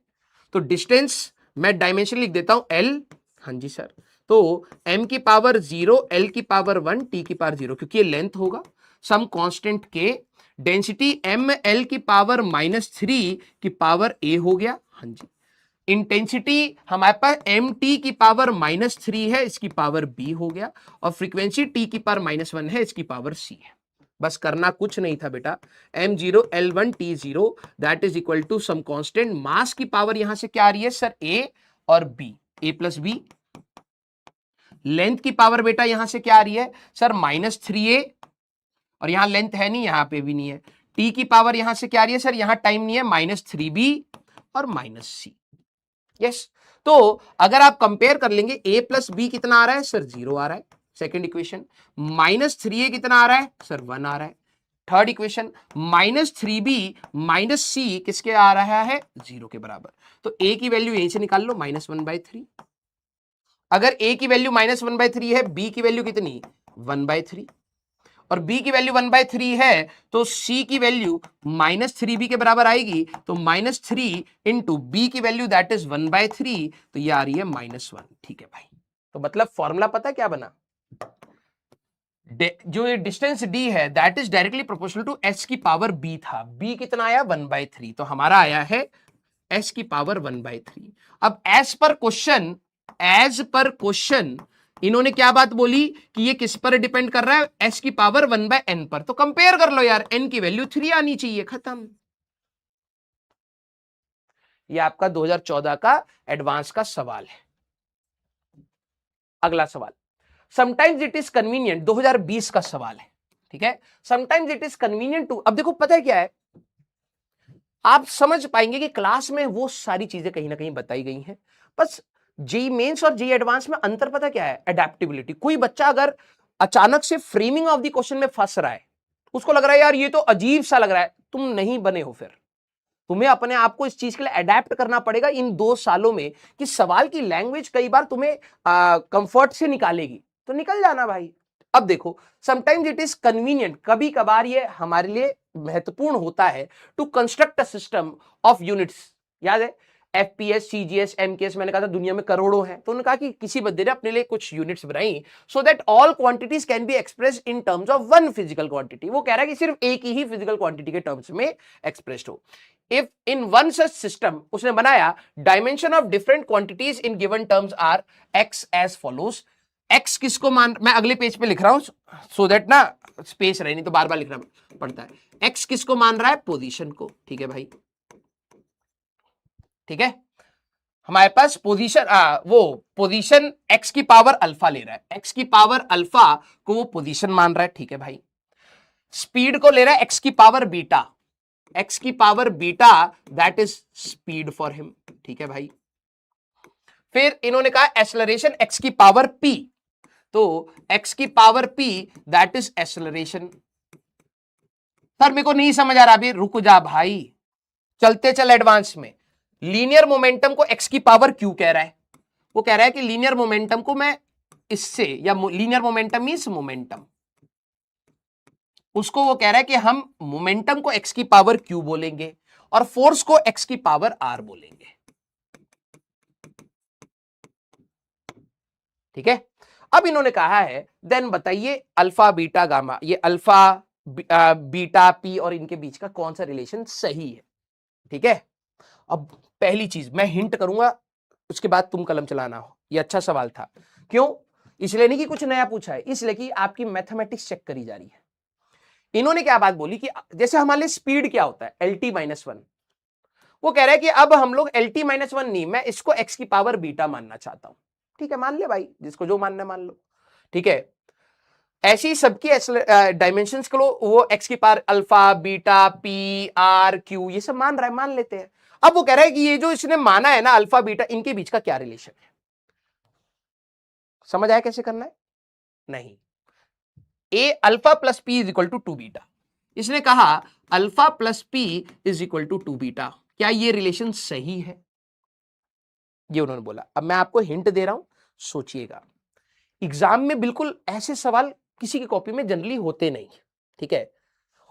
तो डिस्टेंस मैं डायमेंशन लिख देता हूं l, हाँ जी सर, तो m की पावर 0, l की पावर 1, t की पावर 0, क्योंकि ये लेंथ होगा, some constant k, density ml की पावर -3 की पावर a हो गया, हाँ जी, इंटेंसिटी हमारे पास mt की पावर -3 है, इसकी पावर b हो गया, और फ्रीक्वेंसी t की पावर -1 है, इसकी पावर c है। बस करना कुछ नहीं था बेटा, m0 l1 t0 that is equal to some constant, mass की पावर यहां से क्या आ रही है सर, a और b, a plus b, length की पावर बेटा यहां से क्या आ रही है सर, -3a, और यहां लेंथ है नहीं, यहां पे भी नहीं है, t की पावर यहां से क्या आ रही है सर, यहां टाइम नहीं है, -3b और -c। यस, तो अगर आप कंपेयर कर लेंगे a प्लस बी कितना आ रहा है सर, 0 आ रहा है, सेकेंड इक्वेशन, -3a कितना आ रहा है सर, 1 आ रहा है, थर्ड इक्वेशन, -3b -c किसके आ रहा है, 0 के बराबर। तो a की वैल्यू यहीं से निकाल लो, -1/3। अगर a की वैल्यू -1/3 है, b की वैल्यू कितनी, 1/3, और b की वैल्यू 1/3 है तो c की वैल्यू -3b के बराबर आएगी, तो -3 इंटू बी की वैल्यू दैट इज 1/3, तो ये आ रही है -1। ठीक है भाई, तो मतलब फॉर्मूला पता है क्या बना, जो ये डिस्टेंस d है that is directly proportional to h की पावर b था, b कितना आया 1/3, तो हमारा आया है h की पावर 1/3। अब एज पर क्वेश्चन इन्होंने क्या बात बोली कि ये किस पर डिपेंड कर रहा है, h की पावर 1/n पर, तो कंपेयर कर लो यार, n की वैल्यू 3 आनी चाहिए, खत्म। ये आपका 2014 का एडवांस का सवाल है। अगला सवाल, समटाइम्स इट इज कन्वीनियंट, 2020 का सवाल है, ठीक है। Sometimes it is convenient to, अब देखो पता है क्या है, आप समझ पाएंगे कि क्लास में वो सारी चीजें कहीं ना कहीं बताई गई हैं, बस जेई मेंस और जेई एडवांस में अंतर पता क्या है, एडेप्टेबिलिटी। कोई बच्चा अगर अचानक से फ्रेमिंग ऑफ द क्वेश्चन में फंस रहा है, उसको लग रहा है यार ये तो अजीब सा लग रहा है, तुम नहीं बने हो, फिर तुम्हें अपने आप को इस चीज के लिए अडेप्ट करना पड़ेगा इन 2 सालों में, कि सवाल की लैंग्वेज कई बार तुम्हें कंफर्ट से निकालेगी, तो निकल जाना भाई। अब देखो, समटाइम्स इट इज कन्वीनियंट, कभी कभार ये हमारे लिए महत्वपूर्ण होता है, to construct a system of units. याद है एफपीएस, सीजीएस, एमकेएस, मैंने कहा था दुनिया में करोड़ों हैं, तो उन्होंने कहा कि किसी बंदे ने अपने लिए कुछ यूनिट्स बनाई, so that all quantities can be expressed in terms of one physical quantity. वो कह रहा है कि सिर्फ एक ही फिजिकल क्वांटिटी के टर्म्स में एक्सप्रेस्ड हो। If in one such system, उसने बनाया, dimension of different quantities in given terms are X as follows. X किसको मान, मैं अगले पेज पे लिख रहा हूं सो दैट ना स्पेस रहे, नहीं तो बार बार लिखना पड़ता है। एक्स किसको मान रहा है, पोजीशन को, ठीक है भाई, ठीक है। हमारे पास पोजीशन, वो पोजीशन एक्स की पावर अल्फा ले रहा है, एक्स की पावर अल्फा को वो पोजीशन मान रहा है, ठीक है भाई। स्पीड को ले रहा है एक्स की पावर बीटा, एक्स की power beta that is speed for him, ठीक है भाई। फिर इन्होंने कहा एक्सेलरेशन एक्स की पावर पी, तो एक्स की power P that is acceleration. Sir मेरे को नहीं समझ आ रहा, अभी रुक जा भाई, चलते चल एडवांस में। लीनियर मोमेंटम को एक्स की पावर क्यू कह रहा है, वो कह रहा है कि लीनियर मोमेंटम को मैं इससे, या लीनियर मोमेंटम मींस मोमेंटम, उसको वो कह रहा है कि हम मोमेंटम को एक्स की पावर क्यू बोलेंगे और फोर्स को एक्स की पावर आर बोलेंगे, ठीक है। अब इन्होंने कहा है देन बताइए अल्फा बीटा गामा, ये अल्फा बीटा पी और इनके बीच का कौन सा रिलेशन सही है, ठीक है। अब पहली चीज मैं हिंट करूंगा, उसके बाद तुम कलम चलाना हो। ये अच्छा सवाल था, क्यों, इसलिए नहीं कि कुछ नया पूछा है, इसलिए कि आपकी मैथमेटिक्स चेक करी जा रही है। इन्होंने क्या बात बोली कि जैसे हमारे लिए स्पीड क्या होता है, LT-1, वो कह रहा है कि अब हम लोग LT-1 नहीं, मैं इसको एक्स की पावर बीटा मानना चाहता हूं, ठीक है, मान ले भाई, जिसको जो मानना मान लो, ठीक है। ऐसी सबकी डायमेंशंस को वो एक्स की power alpha beta P R Q ये सब मान रहा है, मान लेते हैं। अब वो कह रहा है कि ये जो इसने माना है ना अल्फा बीटा, इनके बीच का क्या रिलेशन है, समझ आया कैसे करना है, नहीं। A alpha plus P is equal to 2 beta, इसने कहा alpha plus P is equal to 2 beta, क्या ये रिलेशन सही है, ये उन्होंने बोला। अब मैं आपको हिंट दे रहा हूं, सोचिएगा। एग्जाम में बिल्कुल ऐसे सवाल किसी की कॉपी में जनरली होते नहीं, ठीक है।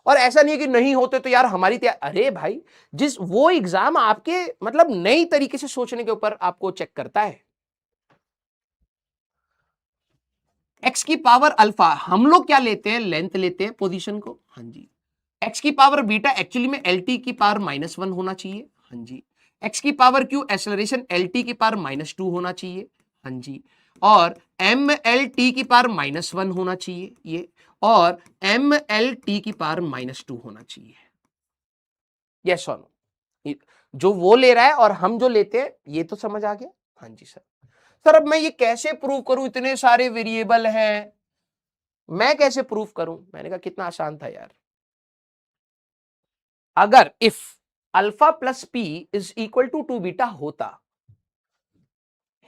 और ऐसा नहीं है कि नहीं होते तो यार हमारी तैयार, अरे भाई जिस वो एग्जाम आपके मतलब नई तरीके से सोचने के ऊपर आपको चेक करता है। एक्स की पावर अल्फा हम लोग क्या लेते हैं, लेंथ लेते हैं पोजीशन को, हाँ जी। एक्स की पावर बीटा एक्चुअली में LT की पावर -1 होना चाहिए, हाँ जी। एक्स की पावर क्यू एक्सेलरेशन LT की पावर -2 होना चाहिए, हाँ जी। और MLT की पावर -1 होना चाहिए ये, और MLT की पावर -2 होना चाहिए, यस और नो। जो वो ले रहा है और हम जो लेते हैं, ये तो समझ आ गया, हाँ जी सर। सर अब मैं ये कैसे प्रूव करूं, इतने सारे वेरिएबल हैं, मैं कैसे प्रूव करूं, मैंने कहा कितना आसान था यार। अगर if alpha plus P is equal to 2 beta होता,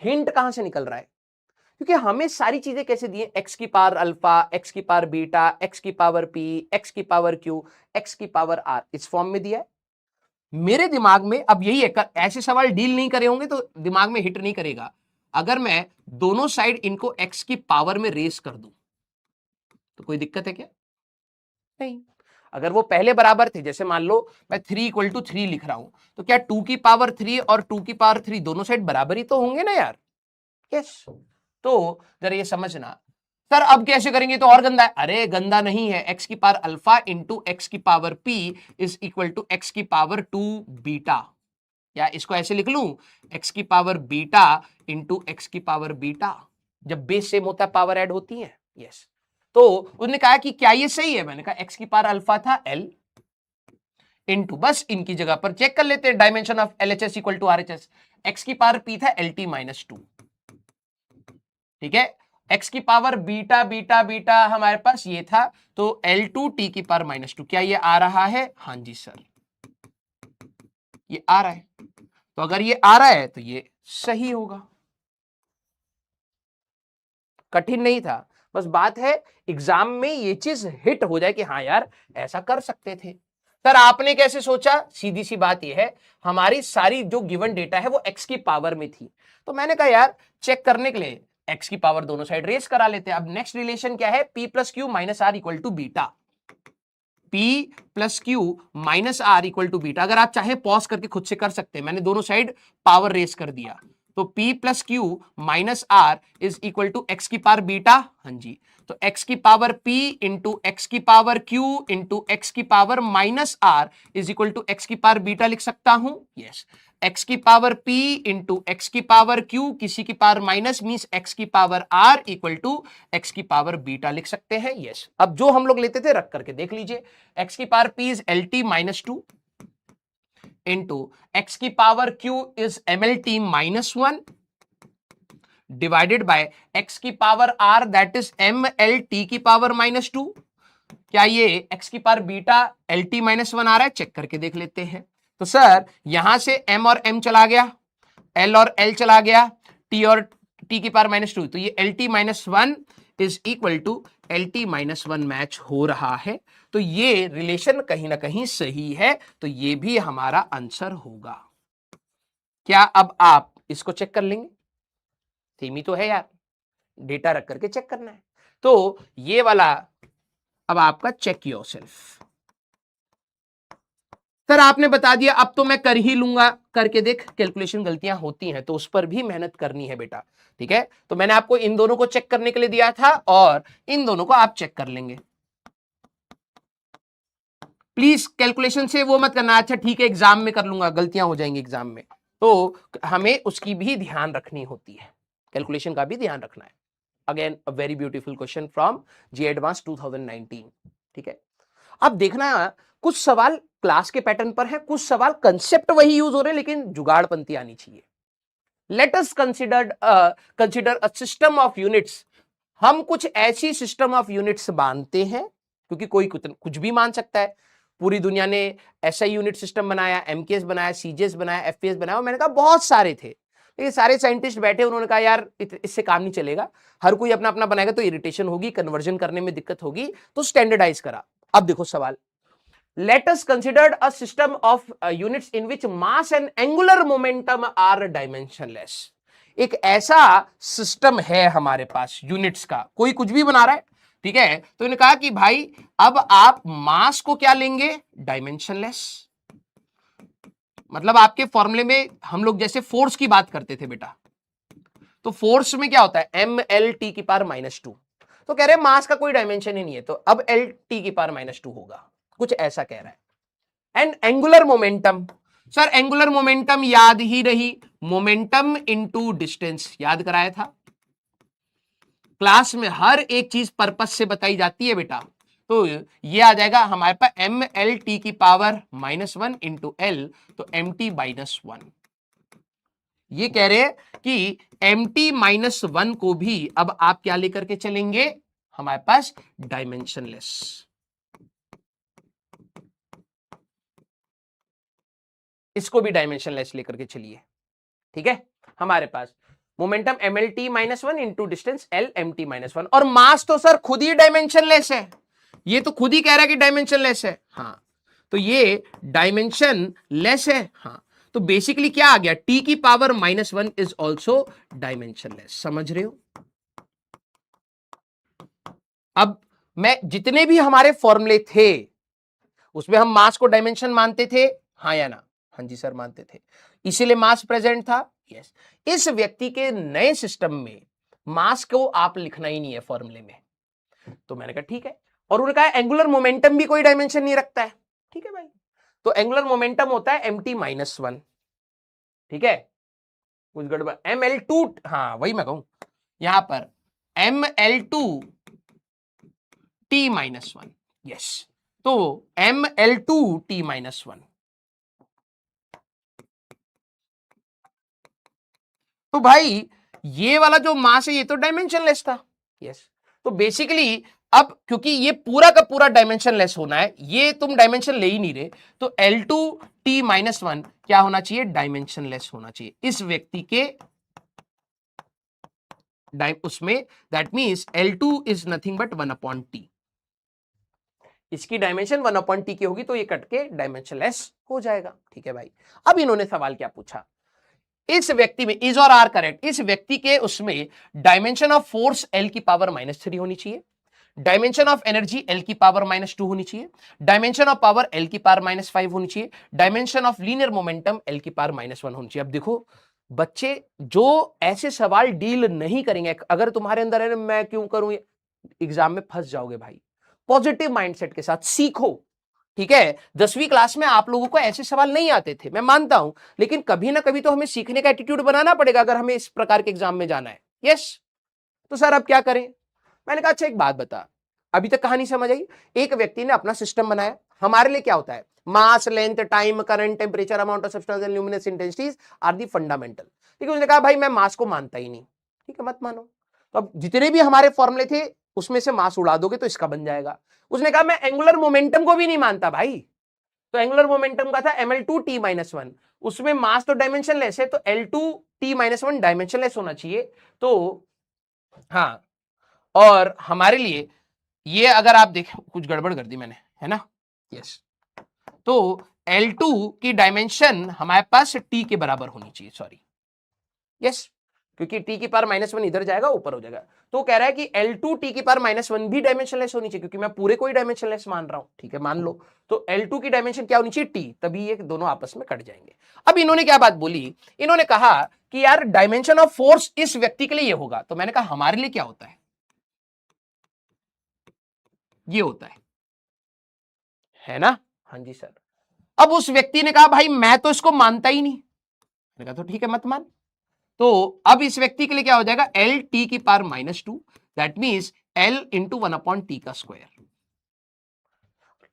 हिंट कहां से निकल रहा है, क्योंकि हमें सारी चीजें कैसे दी है, एक्स की पावर अल्फा, एक्स की पावर बीटा, एक्स की पावर पी, एक्स की पावर क्यू, एक्स की पावर आर, इस फॉर्म में दिया है। मेरे दिमाग में अब यही है, ऐसे सवाल डील नहीं करे होंगे तो दिमाग में हिट नहीं करेगा। अगर मैं दोनों साइड इनको एक्स की पावर में रेस कर दूं तो कोई दिक्कत है क्या, नहीं। अगर वो पहले बराबर थे, जैसे मान लो मैं 3 = 3 लिख रहा हूं, तो क्या 2 की पावर 3 और 2 की पावर 3 दोनों साइड बराबर ही तो होंगे ना यार। यस। तो जरा ये समझना। सर अब कैसे करेंगे, तो और गंदा है। अरे गंदा नहीं है, x की पावर अल्फा इंटू एक्स की power p is equal to x की पावर 2 बीटा, या इसको ऐसे लिख लूं, x की पावर बीटा इंटू एक्स की पावर बीटा। जब बेस सेम होता है पावर ऐड होती है। यस। तो उन्होंने कहा कि क्या ये सही है, मैंने कहा x की पावर अल्फा था l इंटू, बस इनकी जगह पर चेक कर लेते हैं, dimension of LHS equal to RHS। x की पावर p था LT-2, ठीक है। x की पावर बीटा बीटा बीटा हमारे पास ये था, तो L2 t की पावर -2। क्या ये आ रहा है? हाँ जी सर, ये आ रहा है। तो अगर ये आ रहा है तो ये सही होगा। कठिन नहीं था, बस बात है एग्जाम में ये चीज हिट हो जाए कि हाँ यार ऐसा कर सकते थे। सर आपने कैसे सोचा? सीधी सी बात ये है, हमारी सारी जो गिवन डेटा है वो x की पावर में थी, तो मैंने कहा यार चेक करने के लिए x की पावर दोनों साइड रेस करा लेते हैं। अब नेक्स्ट रिलेशन क्या है? p + q - r equal to beta. p + q - r equal to beta. अगर आप चाहे पॉज करके खुद से कर सकते हैं, मैंने दोनों साइड पावर रेस कर दिया। तो p + q - r is equal to x की पावर बीटा। हाँ जी, तो x की पावर p इंटू एक्स की पावर q इंटू एक्स की power -r is equal to x की पावर बीटा लिख सकता हूं। यस, x की पावर p इंटू एक्स की पावर q, किसी की पावर माइनस मीन्स x की power r equal to x की पावर बीटा लिख सकते हैं। यस, अब जो हम लोग लेते थे रख करके देख लीजिए। x की power p is LT-2 into x की power q is MLT-1 divided by x की power r that is MLT की पावर -2। क्या ये x की पावर बीटा LT-1 आ रहा है? चेक करके देख लेते हैं। तो सर यहां से m और m चला गया, l और l चला गया, t और t की पावर -2, तो ये LT-1 is equal to LT-1 match हो रहा है। तो ये रिलेशन कहीं ना कहीं सही है, तो ये भी हमारा आंसर होगा। क्या अब आप इसको चेक कर लेंगे? सेम ही तो है यार, डेटा रख करके चेक करना है। तो ये वाला अब आपका चेक योरसेल्फ। सर आपने बता दिया, अब तो मैं कर ही लूंगा। करके देख, कैलकुलेशन गलतियां होती हैं तो उस पर भी मेहनत करनी है बेटा, ठीक है। तो मैंने आपको इन दोनों को चेक करने के लिए दिया था और इन दोनों को आप चेक कर लेंगे। प्लीज कैलकुलेशन से वो मत करना, अच्छा ठीक है एग्जाम में कर लूंगा, गलतियां हो जाएंगी एग्जाम में, तो हमें उसकी भी ध्यान रखनी होती है, कैलकुलेशन का भी ध्यान रखना है। Again a very beautiful question from JEE advance 2019, ठीक है। अब देखना कुछ सवाल क्लास के पैटर्न पर है, कुछ सवाल कंसेप्ट वही यूज हो रहे हैं लेकिन जुगाड़पंती आनी चाहिए। Let us consider a system of units. हम कुछ ऐसी सिस्टम ऑफ यूनिट्स मानते हैं, क्योंकि कोई कुछ भी मान सकता है। पूरी दुनिया ने SI यूनिट सिस्टम बनाया, MKS बनाया, CGS बनाया, FPS बनाया, मैंने कहा बहुत सारे थे, लेकिन सारे साइंटिस्ट बैठे, उन्होंने कहा यार इससे काम नहीं चलेगा, हर कोई अपना अपना बनाएगा तो इरिटेशन होगी, कन्वर्जन करने में दिक्कत होगी, तो स्टैंडर्डाइज करा। अब देखो सवाल, let us consider a system of units in which mass and angular momentum are dimensionless। एक ऐसा सिस्टम है हमारे पास यूनिट्स का, कोई कुछ भी बना रहा है, ठीक है। तो इन्होंने कहा कि भाई अब आप मास को क्या लेंगे? डायमेंशनलेस। मतलब आपके फॉर्मूले में हम लोग जैसे फोर्स की बात करते थे बेटा, तो फोर्स में क्या होता है? MLT की पावर -2। तो कह रहे हैं मास का कोई डायमेंशन ही नहीं है, तो अब LT की पावर -2 होगा, कुछ ऐसा कह रहा है। And angular momentum, sir angular momentum याद ही रही, मोमेंटम इनटू डिस्टेंस याद कराया था क्लास में, हर एक चीज पर्पस से बताई जाती है बेटा। तो ये आ जाएगा हमारे पास MLT की पावर -1 इंटू L, तो MT-1। ये कह रहे हैं कि MT-1 को भी अब आप क्या लेकर के चलेंगे? हमारे पास डायमेंशनलेस। इसको भी डायमेंशनलेस लेकर के चलिए, ठीक है। हमारे पास momentum MLT-1 into distance L MT-1, और मास तो सर खुद ही डायमेंशनलेस है, ये तो खुद ही कह रहा है कि डायमेंशनलेस है। हाँ, तो ये डायमेंशनलेस है। हाँ, तो बेसिकली क्या आ गया? T की पावर -1 इज ऑल्सो डायमेंशनलेस। समझ रहे हो? अब मैं जितने भी हमारे फॉर्मूले थे उसमें हम मास को डायमेंशन मानते थे, हाँ या ना? हाँ जी सर मानते थे, इसीलिए मास प्रेजेंट था। यस। इस व्यक्ति के नए सिस्टम में मास को आप लिखना ही नहीं है फॉर्मूले में, तो मैंने कहा ठीक है। और उन्होंने कहा एंगुलर मोमेंटम भी कोई डायमेंशन नहीं रखता है, ठीक है भाई। तो एंगुलर मोमेंटम होता है mt-1, ठीक है, कुछ गड़बड़ ml2, हाँ वही मैं कहूं यहां पर ml2t-1, यस, तो ml2t-1। तो भाई ये वाला जो मास है ये तो डायमेंशनलेस था। यस। तो बेसिकली अब क्योंकि ये पूरा का पूरा डायमेंशनलेस होना है, ये तुम डायमेंशन ले ही नहीं रहे, तो L2t-1 क्या होना चाहिए? डायमेंशनलेस होना चाहिए इस व्यक्ति के उसमें। That means L2 is nothing but 1/t। इसकी डायमेंशन 1/t की होगी तो ये कट के डायमेंशनलेस हो जाएगा, ठीक है भाई। अब इन्होंने सवाल क्या पूछा, इस व्यक्ति में इज और आर करेक्ट, इस व्यक्ति के उसमें डायमेंशन ऑफ फोर्स L की पावर -3 होनी चाहिए, डायमेंशन ऑफ एनर्जी L की पावर -2 होनी चाहिए, डायमेंशन ऑफ पावर L की पावर -5 होनी चाहिए, dimension of linear momentum L की पावर -1 होनी चाहिए। अब देखो बच्चे जो ऐसे सवाल डील नहीं करेंगे, अगर तुम्हारे अंदर है मैं क्यों करूं, एग्जाम में फंस जाओगे भाई। पॉजिटिव माइंडसेट के साथ सीखो, ठीक है। 10वीं क्लास में आप लोगों को ऐसे सवाल नहीं आते थे, मैं मानता हूं, लेकिन कभी ना कभी तो हमें सीखने का एटीट्यूड बनाना पड़ेगा अगर हमें इस प्रकार के एग्जाम में जाना है। यस। तो सर अब क्या करें? मैंने कहा अच्छा एक बात बता, अभी तक कहानी समझ आई। एक व्यक्ति ने अपना सिस्टम बनाया, हमारे लिए क्या होता है? Mass, length, time, current, temperature, amount of substance and luminous intensities are the fundamental. ठीक है, उसने कहा भाई मैं मास को मानता ही नहीं, ठीक है मत मानो। तो अब जितने भी हमारे फॉर्मूले थे उसमें से मास उड़ा दोगे तो इसका बन जाएगा। उसने कहा मैं एंगुलर मोमेंटम को भी नहीं मानता भाई, तो एंगुलर मोमेंटम का था ml2t-1, उसमें मास तो डायमेंशनलेस है, तो L2t-1 डायमेंशनलेस होना चाहिए। तो हाँ, और हमारे लिए ये अगर आप देखें, कुछ गड़बड़ कर दी मैंने, है ना? यस। तो L2 की डायमेंशन हमारे पास t के बराबर होनी चाहिए, सॉरी, यस, क्योंकि t की पावर -1 इधर जाएगा ऊपर हो जाएगा। तो कह रहा है कि L2 t की पावर -1 भी डायमेंशनलेस होनी चाहिए, क्योंकि मैं पूरे को ही डायमेंशनलेस मान रहा हूं, ठीक है मान लो। तो L2 की डायमेंशन क्या होनी चाहिए? t, तभी ये दोनों आपस में कट जाएंगे। अब इन्होंने क्या बात बोली, इन्होंने कहा कि यार डायमेंशन ऑफ फोर्स इस व्यक्ति के लिए ये होगा, तो मैंने कहा हमारे लिए क्या होता है? ये होता है ना? हाँ जी सर। अब उस व्यक्ति ने कहा भाई मैं तो इसको मानता ही नहीं, मैंने कहा तो ठीक है मत मान। तो अब इस व्यक्ति के लिए क्या हो जाएगा? L t की power -2, that means L into 1/t का स्क्वायर।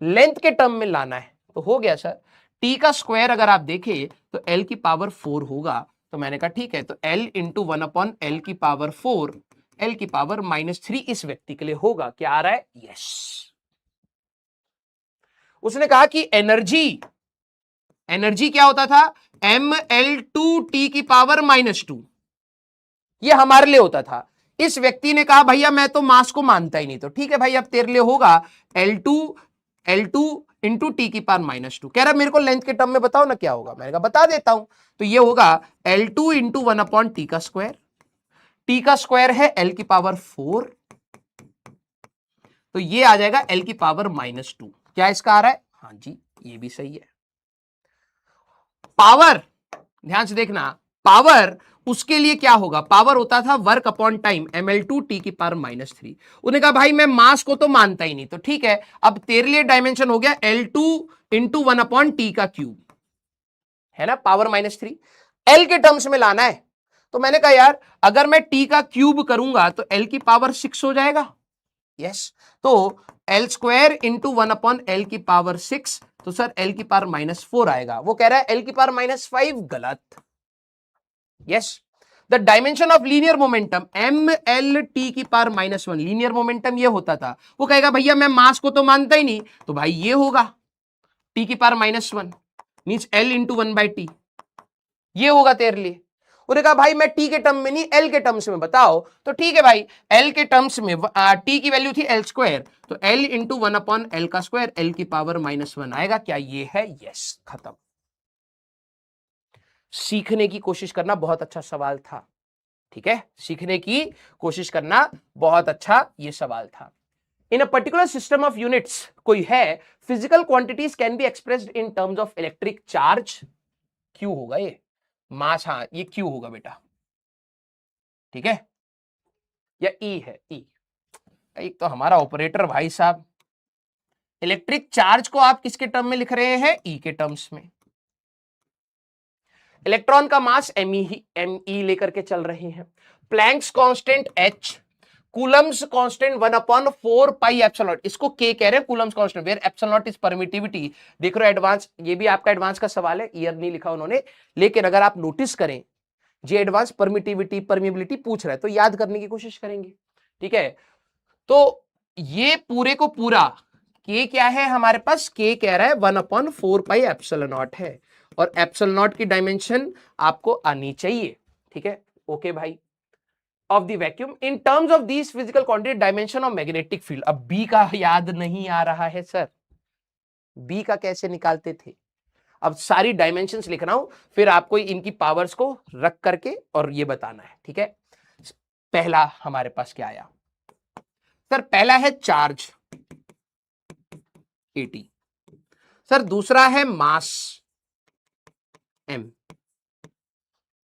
लेंथ के टर्म में लाना है तो हो गया सर, t का स्क्वायर अगर आप देखें तो L की पावर 4 होगा, तो मैंने कहा ठीक है, तो L इंटू 1/L की पावर 4, L की पावर -3 इस व्यक्ति के लिए होगा। क्या आ रहा है? यस। उसने कहा कि एनर्जी क्या होता था? ml2t की पावर -2, ये हमारे लिए होता था। इस व्यक्ति ने कहा भैया मैं तो मास को मानता ही नहीं, तो ठीक है भाई अब तेरे लिए होगा L2 इंटू टी की पावर -2। कह रहा मेरे को लेंथ के टर्म में बताओ ना क्या होगा, मैंने कहा बता देता हूं। तो ये होगा L2 इंटू 1/t का स्क्वायर, टी का स्क्वायर है L की पावर 4, तो ये आ जाएगा L की पावर -2। क्या इसका आ रहा है? हाँ जी ये भी सही है। पावर ध्यान से देखना, पावर उसके लिए क्या होगा? पावर होता था वर्क अपॉन टाइम, ml2t की पावर -3। उन्होंने कहा भाई मैं मास को तो मानता ही नहीं, तो ठीक है अब तेरे लिए डायमेंशन हो गया L2 इंटू 1/t का क्यूब, है ना, पावर -3। L के टर्म्स में लाना है, तो मैंने कहा यार अगर मैं t का क्यूब करूंगा तो L की पावर 6 हो जाएगा। यस। तो L स्क्वायर इंटू 1/L की पावर 6, तो सर L की पावर -4 आएगा। वो कह रहा है L की पावर -5, गलत। Yes. The dimension of linear momentum mlt की पावर -1, लीनियर मोमेंटम ये होता था। वो कहेगा भैया मैं मास को तो मानता ही नहीं, तो भाई ये होगा t की power -1 means L into 1/t, ये होगा तेरे लिए। उन्होंने कहा भाई मैं t के टर्म में नहीं L के टर्म्स में बताओ, तो ठीक है भाई L के टर्म्स में t की वैल्यू थी L स्क्वायर, तो L इंटू 1/L का स्क्वायर, L की पावर -1 आएगा। क्या ये है? यस, खत्म। सीखने की कोशिश करना बहुत अच्छा सवाल था, ठीक है, सीखने की कोशिश करना बहुत अच्छा ये सवाल था। In a particular system of units कोई है, physical quantities can be expressed in terms of electric charge, Q होगा ये, मास, हाँ ये क्यू होगा बेटा, ठीक है, या ई है, ई। एक तो हमारा ऑपरेटर भाई साहब, इलेक्ट्रिक चार्ज को आप किसके टर्म में लिख रहे हैं, ई के टर्म्स में। इलेक्ट्रॉन का मास एम ई लेकर के चल रहे हैं। Planck's constant H, Coulomb's constant 1/4 pi epsilon naught, इसको के कह रहे हैं Coulomb's constant, where epsilon naught is permittivity. देख रहे हो एडवांस, ये भी आपका एडवांस का सवाल है, ईयर नहीं लिखा उन्होंने, लेकिन अगर आप नोटिस करें जे एडवांस परमिटिविटी परमिबिलिटी पूछ रहा है तो याद करने की कोशिश करेंगे, ठीक है। तो ये पूरे को पूरा के क्या है हमारे पास, के कह रहा है 1/4 पाई एप्सिलॉन नॉट है, और एप्सिलॉन नॉट की डायमेंशन आपको आनी चाहिए, ठीक है, ओके भाई। Of the vacuum in terms of these physical quantity dimension of magnetic field, अब बी का याद नहीं आ रहा है सर, बी का कैसे निकालते थे, अब सारी डायमेंशंस लिख रहा हूं, फिर आपको इनकी पावर्स को रख करके और ये बताना है, ठीक है। पहला हमारे पास क्या आया सर, पहला है चार्ज 80 सर, दूसरा है मास m,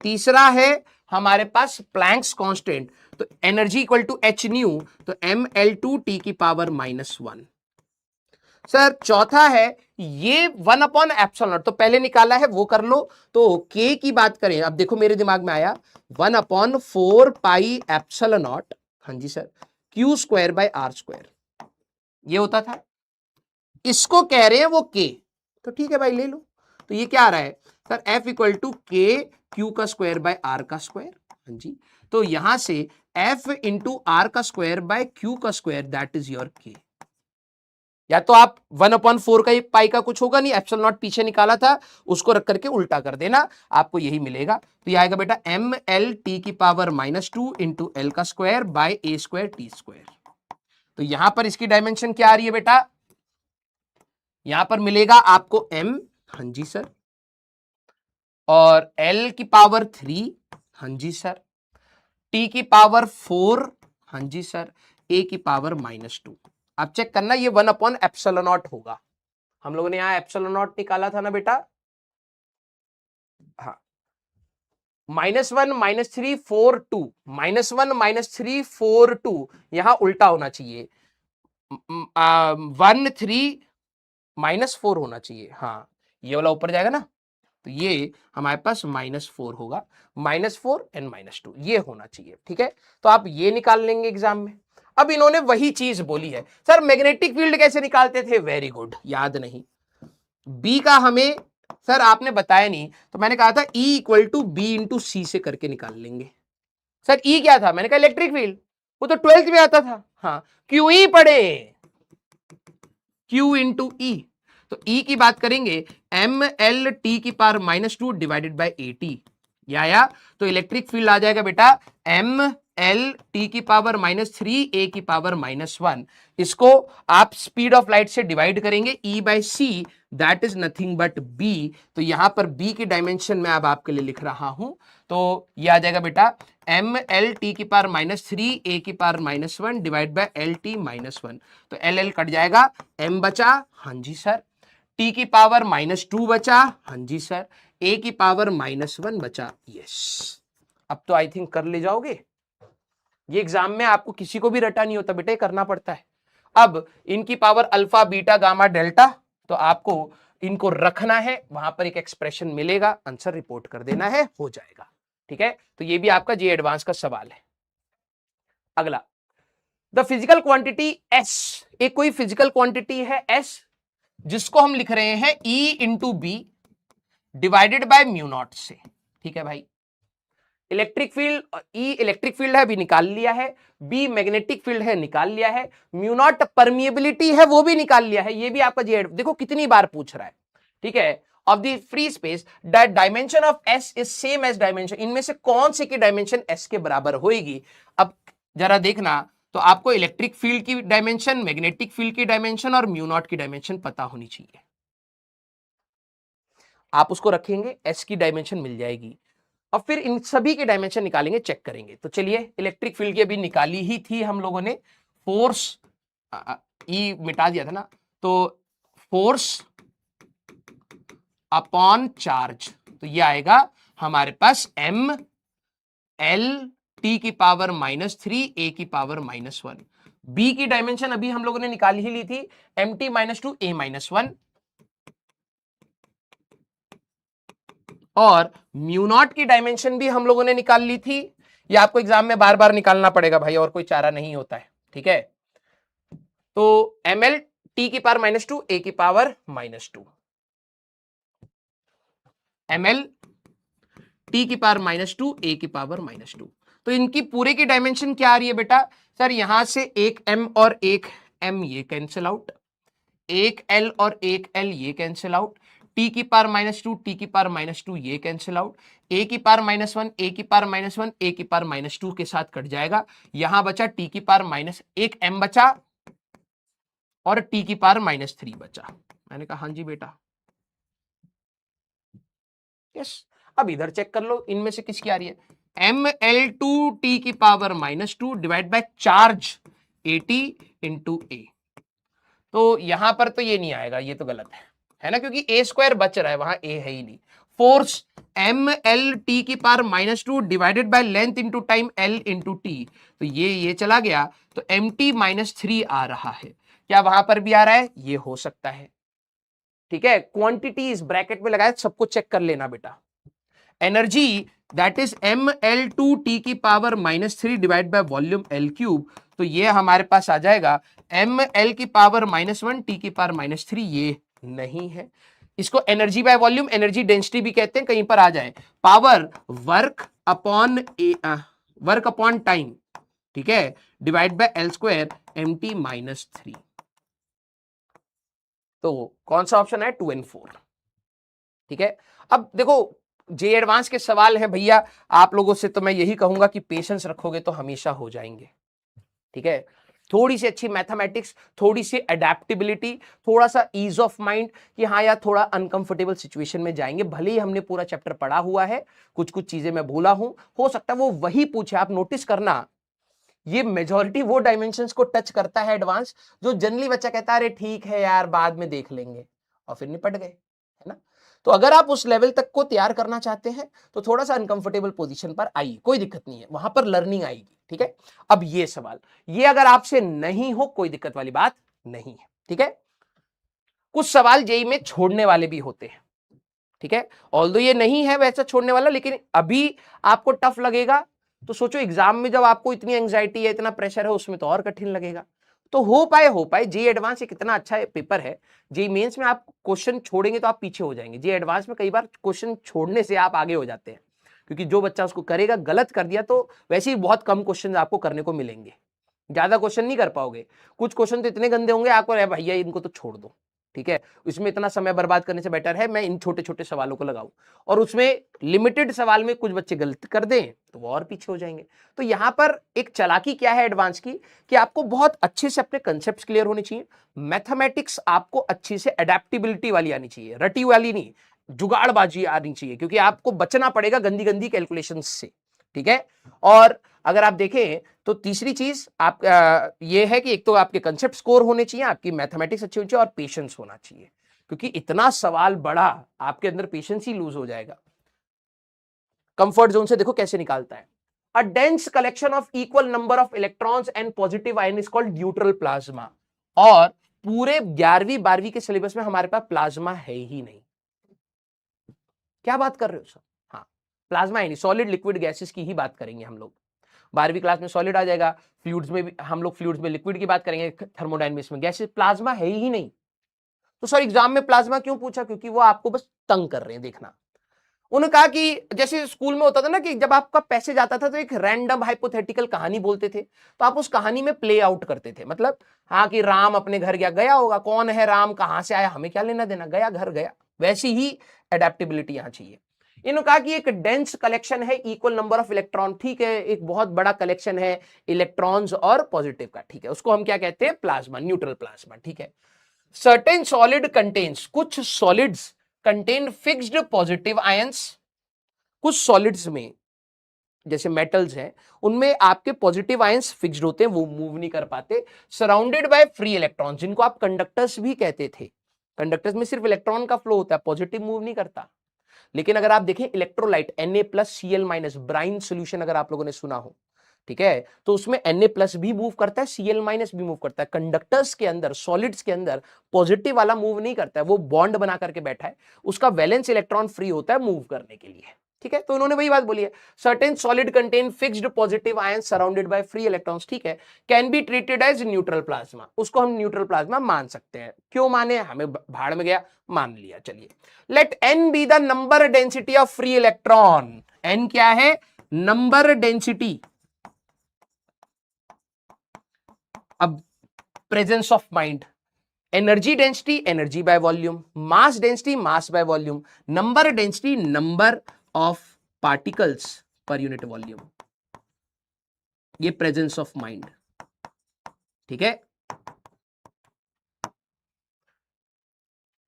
तीसरा है हमारे पास प्लैंक्स कांस्टेंट, तो energy equal to H nu, तो ml2 t की पावर -1। सर चौथा है ये 1/एप्सिलॉन नॉट, तो पहले निकाला है वो कर लो, तो k की बात करें, अब देखो मेरे दिमाग में आया 1/4 पाई एप्सिलॉन नॉट, हाँ जी सर, q²/r², ये होता था, इसको कह रहे हैं वो k, तो ठीक है भाई ले लो, तो ये क्या आ रहा है sir, f equal to k q²/r², हाँ जी, तो यहां से f into r²/q², that is your k। या तो आप 1/4 का पाई का कुछ होगा नहीं, एप्सिलॉन नॉट पीछे निकाला था, उसको रख करके उल्टा कर देना, आपको यही मिलेगा, तो ये आएगा बेटा ml t की पावर -2 इंटू l²/a²t²। तो यहां पर इसकी डायमेंशन क्या आ रही है बेटा, यहां पर मिलेगा आपको m, हाँ जी सर, और l की पावर 3, हाँ जी सर, t की पावर 4, हाँ जी सर, a की पावर -2। आप चेक करना ये 1/एप्सिलॉन नॉट होगा, हम लोगों ने यहां एप्सिलॉन नॉट निकाला था ना बेटा, हाँ, -1 -3 4 2, -1 -3 4 2, यहां उल्टा होना चाहिए, 1 3 -4 होना चाहिए, हाँ ये वाला ऊपर जाएगा ना, तो ये हमारे पास -4 होगा, -4 एंड -2 ये होना चाहिए, ठीक है, तो आप ये निकाल लेंगे एग्जाम में। अब इन्होंने वही चीज बोली है, सर मैग्नेटिक फील्ड कैसे निकालते थे, वेरी गुड, याद नहीं, बी का हमें सर आपने बताया नहीं, तो मैंने कहा था E equal to B into C से करके निकाल लेंगे। सर E क्या था, मैंने कहा इलेक्ट्रिक फील्ड, वो तो 12th में आता था, हाँ क्यू ई पढ़े, Q इंटू ई, तो E की बात करेंगे ml t की पावर -2 डिवाइडेड बाय 80, या तो इलेक्ट्रिक फील्ड आ जाएगा बेटा ml t की पावर -3 a की पावर -1, इसको आप स्पीड ऑफ लाइट से डिवाइड करेंगे E/c, that is nothing but b, तो यहां पर b की डायमेंशन में अब आपके लिए लिख रहा हूं, तो ये आ जाएगा बेटा ml t की पावर -3 a की पावर -1 डिवाइड बाय lt -1, तो l कट जाएगा, m बचा, हाँ जी सर, t की पावर -2 बचा, हाँ जी सर, a की पावर -1 बचा, यस। अब तो आई थिंक कर ले जाओगे, ये एग्जाम में आपको किसी को भी रटा नहीं होता बेटा, करना पड़ता है। अब इनकी power alpha beta gamma delta, तो आपको इनको रखना है, वहां पर एक एक्सप्रेशन मिलेगा, आंसर रिपोर्ट कर देना है, हो जाएगा, ठीक है, तो ये भी आपका जे एडवांस का सवाल है। अगला, द फिजिकल क्वांटिटी S, एक कोई फिजिकल क्वांटिटी है S, जिसको हम लिख रहे हैं E into B divided by mu naught से, ठीक है भाई। Electric field, E electric field है, अभी निकाल लिया है, B मैग्नेटिक फील्ड है, निकाल लिया है, म्यू नॉट परमिएबिलिटी है, वो भी निकाल लिया है, ये भी आपका जे, देखो कितनी बार पूछ रहा है, ठीक है, of the free space that dimension of S is same as dimension, इनमें से कौन से की डायमेंशन S के बराबर होगी। अब जरा देखना, तो आपको इलेक्ट्रिक फील्ड की डायमेंशन, मैग्नेटिक फील्ड की डायमेंशन और म्यू नॉट की डायमेंशन पता होनी चाहिए, आप उसको रखेंगे, S की डायमेंशन मिल जाएगी, और फिर इन सभी के डायमेंशन निकालेंगे, चेक करेंगे। तो चलिए इलेक्ट्रिक फील्ड की अभी निकाली ही थी हम लोगों ने, फोर्स ई मिटा दिया था ना, तो फोर्स अपॉन चार्ज, तो ये आएगा हमारे पास एम एल टी की पावर -3 ए की पावर -1। बी की डायमेंशन अभी हम लोगों ने निकाल ही ली थी, एम टी -2 ए -1, और म्यू नॉट की डायमेंशन भी हम लोगों ने निकाल ली थी। ये आपको एग्जाम में बार बार निकालना पड़ेगा भाई, और कोई चारा नहीं होता है, ठीक है। तो एम एल टी की पावर -2 ए की पावर -2, एम एल टी की पावर -2 ए की पावर -2। तो इनकी पूरे की डायमेंशन क्या आ रही है बेटा? सर यहां से एक m और एक m ये कैंसिल आउट, एक l और एक l ये कैंसिल आउट, t की पावर -2 t की पावर -2 ये कैंसिल आउट, a की पावर -1 a की पावर -1 a की पावर -2 के साथ कट जाएगा। यहां बचा t की पावर एक m बचा और t की पावर -3 बचा। मैंने कहा हाँ जी बेटा, यस। अब इधर चेक कर लो, इनमें से किसकी आ रही है? ml2t की power -2 divide by charge at into A. तो यहां पर तो ये नहीं आएगा, ये तो गलत है ना, क्योंकि a स्क्वायर बच रहा है, वहां a है ही नहीं। फोर्स mlt की power -2 divided by length into time l into T, तो ये चला गया, तो mt -3 आ रहा है। क्या वहां पर भी आ रहा है? ये हो सकता है, ठीक है। क्वांटिटीज ब्रैकेट में लगाए, सबको चेक कर लेना बेटा। एनर्जी दैट इज ml2t की power -3 divide by volume l3, तो ये हमारे पास आ जाएगा ml की पावर -1 t की पावर -3, ये नहीं है। इसको energy by volume, energy density भी कहते हैं, कहीं पर आ जाए। पावर वर्क अपॉन टाइम, ठीक है, divide by L square mt -3। तो कौन सा ऑप्शन है? 2 और 4, ठीक है। अब देखो जे एडवांस के सवाल हैं भैया, आप लोगों से तो मैं यही कहूंगा कि पेशेंस रखोगे तो हमेशा हो जाएंगे, ठीक है। थोड़ी सी अच्छी मैथमेटिक्स, थोड़ी सी अडेप्टेबिलिटी, थोड़ा सा ईज ऑफ माइंड कि हाँ यार थोड़ा अनकंफर्टेबल सिचुएशन में जाएंगे, भले ही हमने पूरा चैप्टर पढ़ा हुआ है, कुछ कुछ चीजें मैं भूला हूं, हो सकता है वो वही पूछे। आप नोटिस करना, ये मेजॉरिटी वो डायमेंशंस को टच करता है एडवांस, जो जनरली बच्चा कहता है अरे ठीक है यार बाद में देख लेंगे, और फिर निपट गए, है ना। तो अगर आप उस लेवल तक को तैयार करना चाहते हैं तो थोड़ा सा अनकंफर्टेबल पोजीशन पर आइए, कोई दिक्कत नहीं है, वहां पर लर्निंग आएगी, ठीक है। अब ये सवाल, ये अगर आपसे नहीं हो कोई दिक्कत वाली बात नहीं है, ठीक है। कुछ सवाल जेई में छोड़ने वाले भी होते हैं, ठीक है। ऑल्दो ये नहीं है वैसा छोड़ने वाला, लेकिन अभी आपको टफ लगेगा, तो सोचो एग्जाम में जब आपको इतनी एंजाइटी है, इतना प्रेशर है, उसमें तो और कठिन लगेगा। तो हो पाए जे एडवांस एक इतना अच्छा पेपर है, जे मेंस में आप क्वेश्चन छोड़ेंगे तो आप पीछे हो जाएंगे, जे एडवांस में कई बार क्वेश्चन छोड़ने से आप आगे हो जाते हैं, क्योंकि जो बच्चा उसको करेगा, गलत कर दिया तो वैसे ही बहुत कम क्वेश्चन आपको करने को मिलेंगे, ज्यादा क्वेश्चन नहीं कर पाओगे। कुछ क्वेश्चन तो इतने गंदे होंगे आपको भैया इनको तो छोड़ दो, ठीक है, इसमें इतना समय बर्बाद करने से बेटर है मैं इन छोटे छोटे सवालों को लगाऊं, और उसमें लिमिटेड सवाल में कुछ बच्चे गलत कर दें तो वो और पीछे हो जाएंगे। तो यहां पर एक चालाकी क्या है एडवांस की, कि आपको बहुत अच्छे से अपने कंसेप्ट क्लियर होने चाहिए, मैथमेटिक्स आपको अच्छी से अडेप्टेबिलिटी वाली आनी चाहिए, रटी वाली नहीं, जुगाड़बाजी आनी चाहिए, क्योंकि आपको बचना पड़ेगा गंदी गंदी कैलकुलेशन से, ठीक है। और अगर आप देखें तो तीसरी चीज आप ये है कि एक तो आपके कंसेप्ट स्कोर होने चाहिए, आपकी मैथमेटिक्स अच्छी होनी चाहिए, और पेशेंस होना चाहिए, क्योंकि इतना सवाल बड़ा, आपके अंदर पेशेंस ही लूज हो जाएगा। कंफर्ट जोन से देखो कैसे निकालता है। A dense collection of equal number of electrons and positive ion is called neutral plasma. और पूरे 11वीं 12वीं के सिलेबस में हमारे पास प्लाज्मा है ही नहीं। क्या बात कर रहे हो सर? हाँ, प्लाज्मा है नहीं, सॉलिड लिक्विड गैसेस की ही बात करेंगे हम लोग। 12वीं क्लास में सॉलिड आ जाएगा, फ्लूइड्स में भी हम लोग फ्लूइड्स में लिक्विड की बात करेंगे, थर्मोडायनेमिक्स में गैसेस, प्लाज्मा है ही नहीं। तो सर एग्जाम में प्लाज्मा क्यों पूछा? क्योंकि वो आपको बस तंग कर रहे हैं, देखना। उन्होंने कहा कि जैसे स्कूल में होता था ना कि जब आपका पैसेज आता था तो एक रैंडम हाइपोथेटिकल कहानी बोलते थे, तो आप उस कहानी में प्ले आउट करते थे, मतलब हाँ कि राम अपने घर गया होगा, कौन है राम, कहां से आया, हमें क्या लेना देना, गया घर गया। वैसी ही एडेप्टेबिलिटी यहां चाहिए। इन्होंने कहा कि एक डेंस कलेक्शन है, इक्वल नंबर ऑफ इलेक्ट्रॉन, ठीक है, एक बहुत बड़ा कलेक्शन है इलेक्ट्रॉन्स और पॉजिटिव का, ठीक है, उसको हम क्या कहते हैं? प्लाज्मा, न्यूट्रल प्लाज्मा, ठीक है। सर्टेन सॉलिड कंटेन्स, कुछ solids contain fixed positive ions, कुछ सॉलिड्स में जैसे मेटल्स हैं, उनमें आपके पॉजिटिव आयंस फिक्स्ड होते हैं, वो मूव नहीं कर पाते, सराउंडेड बाय फ्री इलेक्ट्रॉन, जिनको आप कंडक्टर्स भी कहते थे। कंडक्टर्स में सिर्फ इलेक्ट्रॉन का फ्लो होता है, पॉजिटिव मूव नहीं करता। लेकिन अगर आप देखें इलेक्ट्रोलाइट Na+Cl- ब्राइन सोल्यूशन अगर आप लोगों ने सुना हो, ठीक है, तो उसमें Na+ भी मूव करता है, Cl- भी मूव करता है। कंडक्टर्स के अंदर, सॉलिड्स के अंदर पॉजिटिव वाला मूव नहीं करता है, वो बॉन्ड बना करके बैठा है, उसका वैलेंस इलेक्ट्रॉन फ्री होता है मूव करने के लिए, ठीक है। तो उन्होंने वही बात बोली है, certain solid contain fixed positive ion surrounded by free electrons, ठीक है, can be treated as neutral plasma, उसको हम न्यूट्रल प्लाज्मा मान सकते हैं। क्यों माने, हमें भाड़ में गया, मान लिया। चलिए, let n be the number density of free electron, n क्या है, नंबर डेंसिटी। अब presence of mind, energy density energy by volume, mass density mass by volume, number density number of particles पर यूनिट वॉल्यूम, ये presence of mind, ठीक है।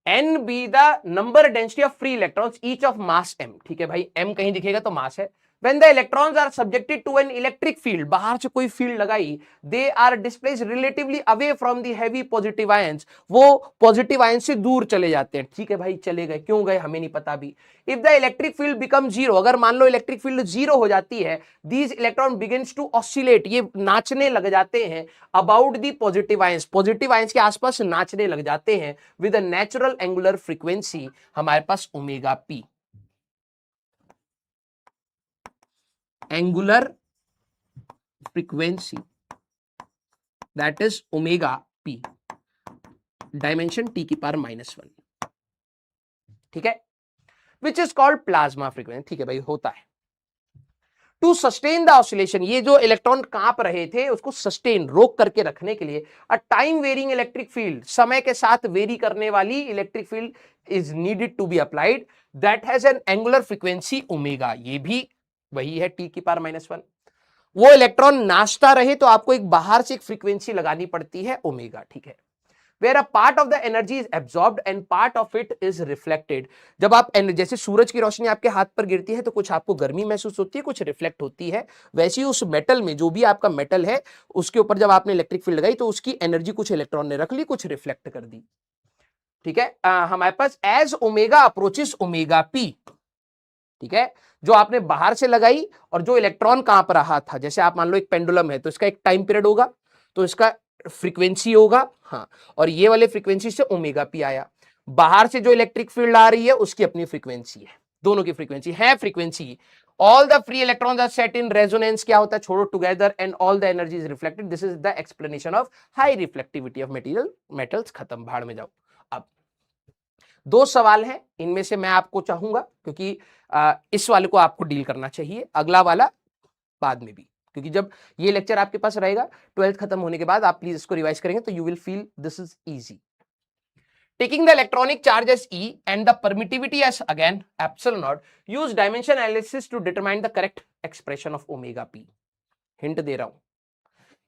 N be the number density of free electrons each of mass m, ठीक है भाई, m कहीं दिखेगा तो मास है। When the electrons are subjected to an electric field, बाहर से कोई फील्ड लगाई, they are displaced relatively away from the heavy positive ions, वो पॉजिटिव आयन से दूर चले जाते हैं, ठीक है भाई, चले गए, क्यों गए हमें नहीं पता भी। If the electric field becomes zero, अगर मान लो इलेक्ट्रिक फील्ड जीरो हो जाती है, these electron begins to oscillate, ये नाचने लग जाते हैं, about the positive ions, positive ions के आसपास नाचने लग जाते हैं, with a natural angular frequency, हमारे पास omega P, angular frequency, that is omega p, dimension t की पावर -1, ठीक है, which is called plasma frequency, ठीक है भाई, होता है। टू सस्टेन द ऑसिलेशन, ये जो इलेक्ट्रॉन कांप रहे थे उसको सस्टेन, रोक करके रखने के लिए, a time varying electric field, समय के साथ वेरी करने वाली electric field is needed to be applied, that has an angular frequency omega, ये भी वही है t की पावर -1। वो इलेक्ट्रॉन नाचता रहे तो आपको एक बाहर से एक फ्रीक्वेंसी लगानी पड़ती है ओमेगा, ठीक है। Where a part of the energy is absorbed and part of it is reflected, जब आप जैसे सूरज की रोशनी आपके हाथ पर गिरती है तो कुछ आपको गर्मी महसूस होती है, कुछ रिफ्लेक्ट होती है, वैसे ही उस मेटल में, जो भी आपका मेटल है, उसके ऊपर जब आपने इलेक्ट्रिक फील्ड लगाई तो उसकी एनर्जी कुछ इलेक्ट्रॉन ने रख ली, कुछ रिफ्लेक्ट कर दी, ठीक है। हमारे पास as omega approaches omega P, ठीक है, जो आपने बाहर से लगाई और जो इलेक्ट्रॉन कांप रहा था, जैसे आप मान लो एक पेंडुलम है तो इसका एक टाइम पीरियड होगा, तो इसका फ्रीक्वेंसी होगा, हाँ, और ये वाले फ्रीक्वेंसी से ओमेगा पी आया, बाहर से जो इलेक्ट्रिक फील्ड आ रही है उसकी अपनी फ्रीक्वेंसी है, दोनों की फ्रीक्वेंसी है, frequency. All the free electrons are set in resonance, क्या होता है, छोड़ो, together, and all the energy is reflected, this is the explanation of high reflectivity of material, metals, खत्म, भाड़ में जाओ। अब दो सवाल हैं, इनमें से मैं आपको चाहूंगा, क्योंकि इस वाले को आपको डील करना चाहिए, अगला वाला बाद में भी, क्योंकि जब ये लेक्चर आपके पास रहेगा 12th खत्म होने के बाद, आप प्लीज इसको रिवाइज करेंगे तो you will feel this is easy. Taking the electronic charge as E and the permittivity as again epsilon naught, use dimension analysis to determine the correct expression of omega p. Hint दे रहा हूं,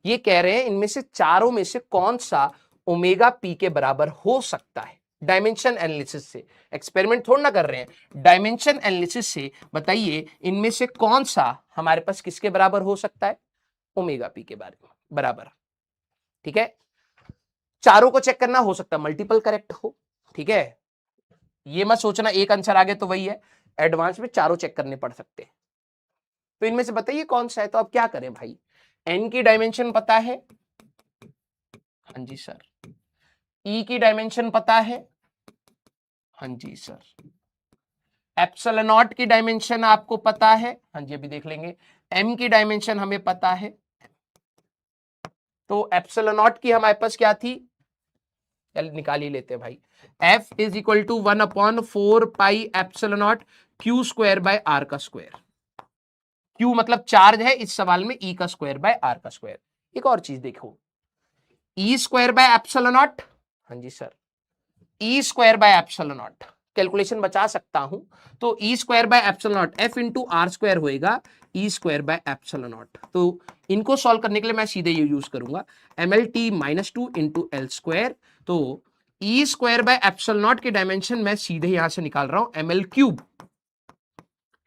ये कह रहे हैं इनमें से चारों में से कौन सा ओमेगा पी के बराबर हो सकता है, डायमेंशन एनालिसिस से, एक्सपेरिमेंट थोड़ा ना कर रहे हैं, डायमेंशन एनालिसिस से बताइए इनमें से कौन सा हमारे पास किसके बराबर हो सकता है, ओमेगा पी के बारे में बराबर, ठीक है। चारों को चेक करना, हो सकता है मल्टीपल करेक्ट हो, ठीक है, ये मत सोचना एक आंसर आगे तो वही है, एडवांस में चारों चेक करने पड़ सकते हैं। तो इनमें से बताइए कौन सा है, तो अब क्या करें भाई, एन की डायमेंशन पता है, हाँ जी सर, ई की डायमेंशन पता है, हाँ जी सर, एप्सिलॉन नॉट की डायमेंशन आपको पता है, हाँ जी अभी देख लेंगे, एम की डायमेंशन हमें पता है, तो एप्सिलॉन नॉट की हमारे पास क्या थी, चल निकाल ही लेते हैं भाई, F is equal to 1/4 pi epsilon not Q square by R का स्क्वायर, क्यू मतलब चार्ज है इस सवाल में, ई का स्क्वायर बाय आर का स्क्वायर। एक और चीज देखो, E square by epsilon nought, हाँ जी सर, E square by epsilon nought, calculation बचा सकता हूं, तो E square by epsilon nought F into R square होएगा E square by epsilon nought, तो इनको सॉल्व करने के लिए मैं सीधे ये यूज करूंगा MLT -2 इंटू एल स्क्वायर, तो E square by epsilon naught की डायमेंशन मैं सीधे यहां से निकाल रहा हूं ML क्यूब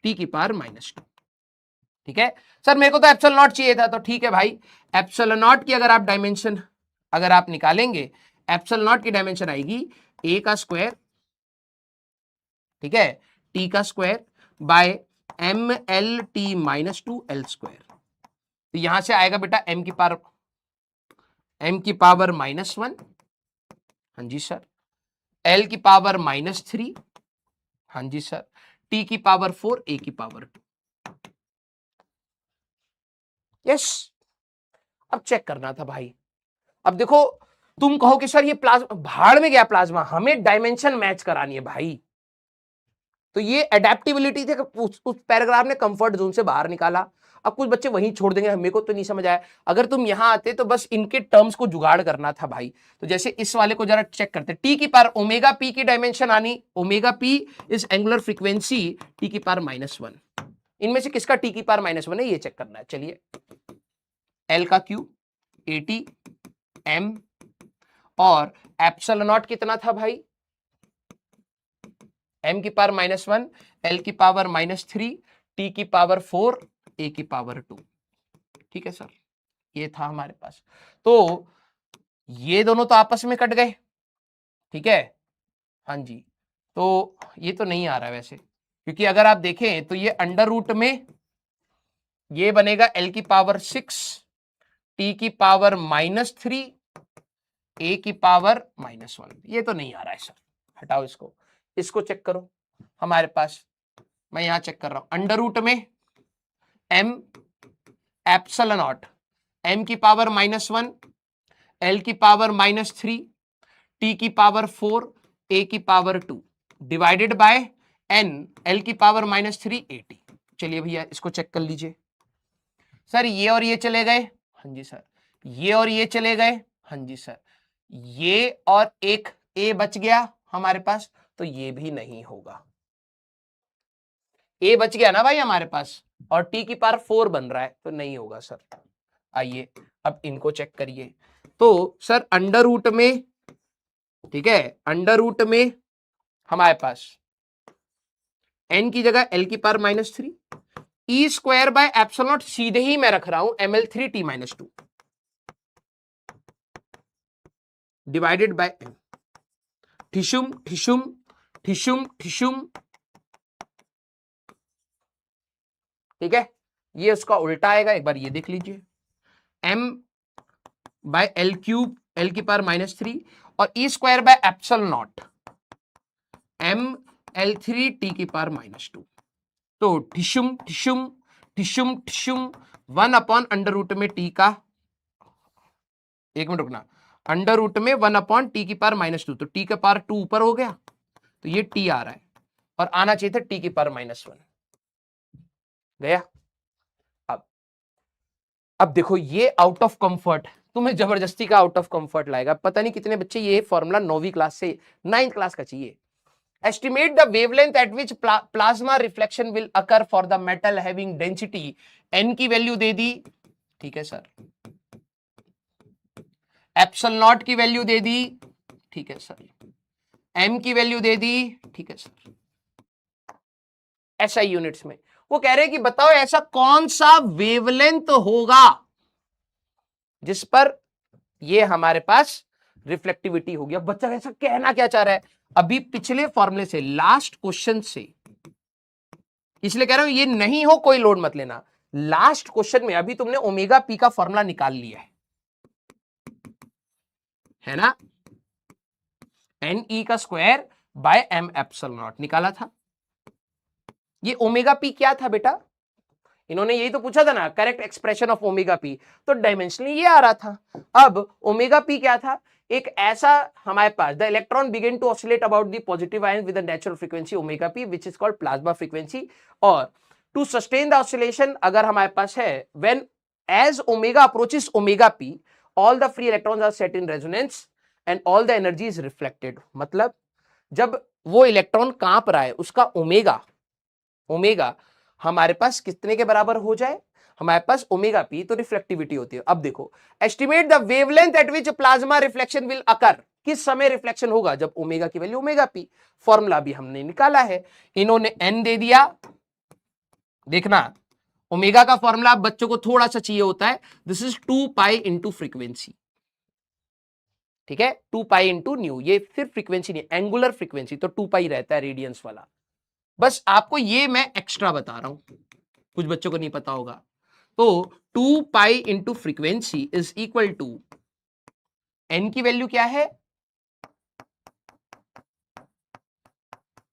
T की पावर -2, ठीक है सर, मेरे को तो एप्सिलॉन नॉट चाहिए था, तो ठीक है भाई, एप्सिलॉन नॉट की अगर आप डायमेंशन अगर आप निकालेंगे, एप्सिलॉन नॉट की डायमेंशन आएगी a का स्क्वायर, ठीक है, t का square by M L T minus 2 L square. तो यहां से आएगा बेटा m की पावर -1, हाँ जी सर, l की पावर -3, हाँ जी सर, t की पावर 4, a की पावर 2। यस, अब चेक करना था भाई। अब देखो, तुम कहो कि सर ये प्लाज्मा भाड़ में गया, प्लाज्मा हमें डायमेंशन मैच करानी है भाई। तो ये एडेप्टिबिलिटी थे, उस पैराग्राफ ने कंफर्ट जोन से बाहर निकाला। अब कुछ बच्चे वहीं छोड़ देंगे, मेरे को तो नहीं समझ आया। अगर तुम यहां आते तो बस इनके टर्म्स को जुगाड़ करना था भाई। तो जैसे इस वाले को जरा चेक करते, टी की पावर ओमेगा पी की डायमेंशन आनी, omega P is angular frequency T की पावर -1। इनमें से किसका टी की पावर -1 है, ये चेक करना है। चलिए, एल का क्यू, ए टी एम, और एप्सिलॉन नॉट कितना था भाई, m की पावर -1, l की पावर -3, t की पावर 4, a की पावर 2। ठीक है सर, ये था हमारे पास। तो ये दोनों तो आपस में कट गए, ठीक है, हाँ जी। तो ये तो नहीं आ रहा है वैसे, क्योंकि अगर आप देखें तो ये अंडर रूट में ये बनेगा l की पावर 6, t की पावर -3, a की पावर -1। ये तो नहीं आ रहा है सर, हटाओ इसको, इसको चेक करो हमारे पास। मैं यहां चेक कर रहा हूं, अंडर रूट में m एप्सिलॉन नॉट, m की पावर -1, l की पावर -3, t की पावर 4, a की power 2 divided by n, l की पावर -3 at। चलिए भैया इसको चेक कर लीजिए। सर ये और ये चले गए, हाँ जी सर, ये और ये चले गए, हाँ जी सर, ये और एक a बच गया हमारे पास, तो ये भी नहीं होगा। a बच गया ना भाई हमारे पास, और t की पावर 4 बन रहा है, तो नहीं होगा सर। आइए अब इनको चेक करिए। तो सर अंडर रूट में, ठीक है, अंडर रूट में हमारे पास n की जगह l की power -3, E square by epsilon not सीधे ही मैं रख रहा हूं ml3t - 2 डिवाइडेड बाय m। ठिशुम ठिशुम ठिशुम ठिशुम, ठीक है, ये उसका उल्टा आएगा, एक बार ये देख लीजिए, m by L cube, L की पावर -3, और E square by epsilon nought ml3t की पावर -2। तो ठिशुम ठिशुम ठिशुम ठिशुम 1 अपॉन अंडर रूट में t का, एक मिनट रुकना, अंडर रूट में 1 अपॉन टी की पावर -2, तो t का पावर 2 ऊपर हो गया, तो ये t आ रहा है, और आना चाहिए था t की पावर -1 गया। अब देखो, ये आउट ऑफ कंफर्ट तुम्हें जबरदस्ती का आउट ऑफ कंफर्ट लाएगा। पता नहीं कितने बच्चे ये फॉर्मूला 9वीं क्लास से 9th क्लास का चाहिए। Estimate the wavelength eight which plasma reflection will occur for the metal having density, n की वैल्यू दे दी, ठीक है सर, एप्सिलॉन नॉट की वैल्यू दे दी, ठीक है सर, m की वैल्यू दे दी, ठीक है सर, SI यूनिट्स में। वो कह रहे हैं कि बताओ ऐसा कौन सा वेवलेंथ होगा जिस पर ये हमारे पास रिफ्लेक्टिविटी होगी। अब बच्चा ऐसा कहना क्या चाह रहा है, अभी पिछले फॉर्मूले से, लास्ट क्वेश्चन से, इसलिए कह रहा हूं ये नहीं हो कोई लोड मत लेना। लास्ट क्वेश्चन में अभी तुमने ओमेगा पी का फॉर्मूला निकाल लिया है ना, एन ई का square by M epsilon naught निकाला था। ये ओमेगा पी क्या था बेटा, इन्होंने यही तो पूछा था ना, correct expression of omega P, तो डायमेंशनली ये आ रहा था। अब ओमेगा पी क्या था, एक ऐसा हमारे पास, the electron begin to oscillate about the positive ion with the natural frequency omega P which is called plasma frequency. और टू सस्टेन द ऑसिलेशन अगर हमारे पास है, when as omega approaches omega P, all the free electrons are set in resonance and all the energy is reflected. मतलब जब वो electron कांप रहा है, उसका ओमेगा हमारे पास कितने के बराबर हो जाए, हमारे पास ओमेगा पी, तो रिफ्लेक्टिविटी होती है। अब देखो, estimate the wavelength eight which plasma reflection will occur, किस समय रिफ्लेक्शन होगा, जब ओमेगा की वैल्यू ओमेगा पी। फॉर्मूला भी हमने निकाला है, इन्होंने n दे दिया, देखना, ओमेगा का फॉर्मूला बच्चों को थोड़ा सा चाहिए होता है, this is 2 pi into frequency, ठीक है, 2 पाई इंटू न्यू, ये सिर्फ फ्रीक्वेंसी नहीं, एंगुलर फ्रीक्वेंसी तो 2 पाई रहता है रेडियंस वाला। बस आपको ये मैं एक्स्ट्रा बता रहा हूं, कुछ बच्चों को नहीं पता होगा। तो 2 pi into frequency is equal to, N की वैल्यू क्या है,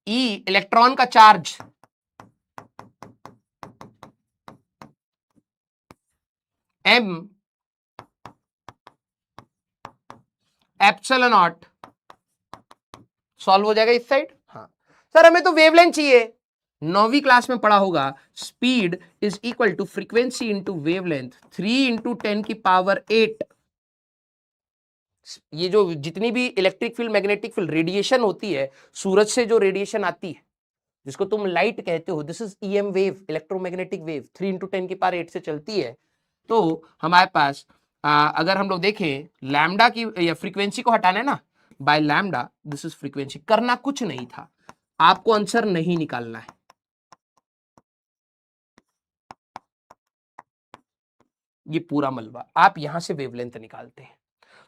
ई इलेक्ट्रॉन का charge, M epsilon naught, solve हो जाएगा इस साइड। हाँ सर हमें तो वेवलेंथ चाहिए, 9वीं क्लास में पढ़ा होगा, speed is equal to frequency into wavelength 3 into 10⁸। ये जो जितनी भी electric field magnetic field radiation होती है, सूरज से जो रेडिएशन आती है जिसको तुम लाइट कहते हो, this is EM wave, electromagnetic wave 3 into 10⁸ से चलती है। तो हमारे पास अगर हम लोग देखें लैम्डा की या फ्रीक्वेंसी को हटाना है ना, by lambda, this is frequency, करना कुछ नहीं था, आपको आंसर नहीं निकालना है, ये पूरा मलबा आप यहां से वेवलेंथ निकालते हैं।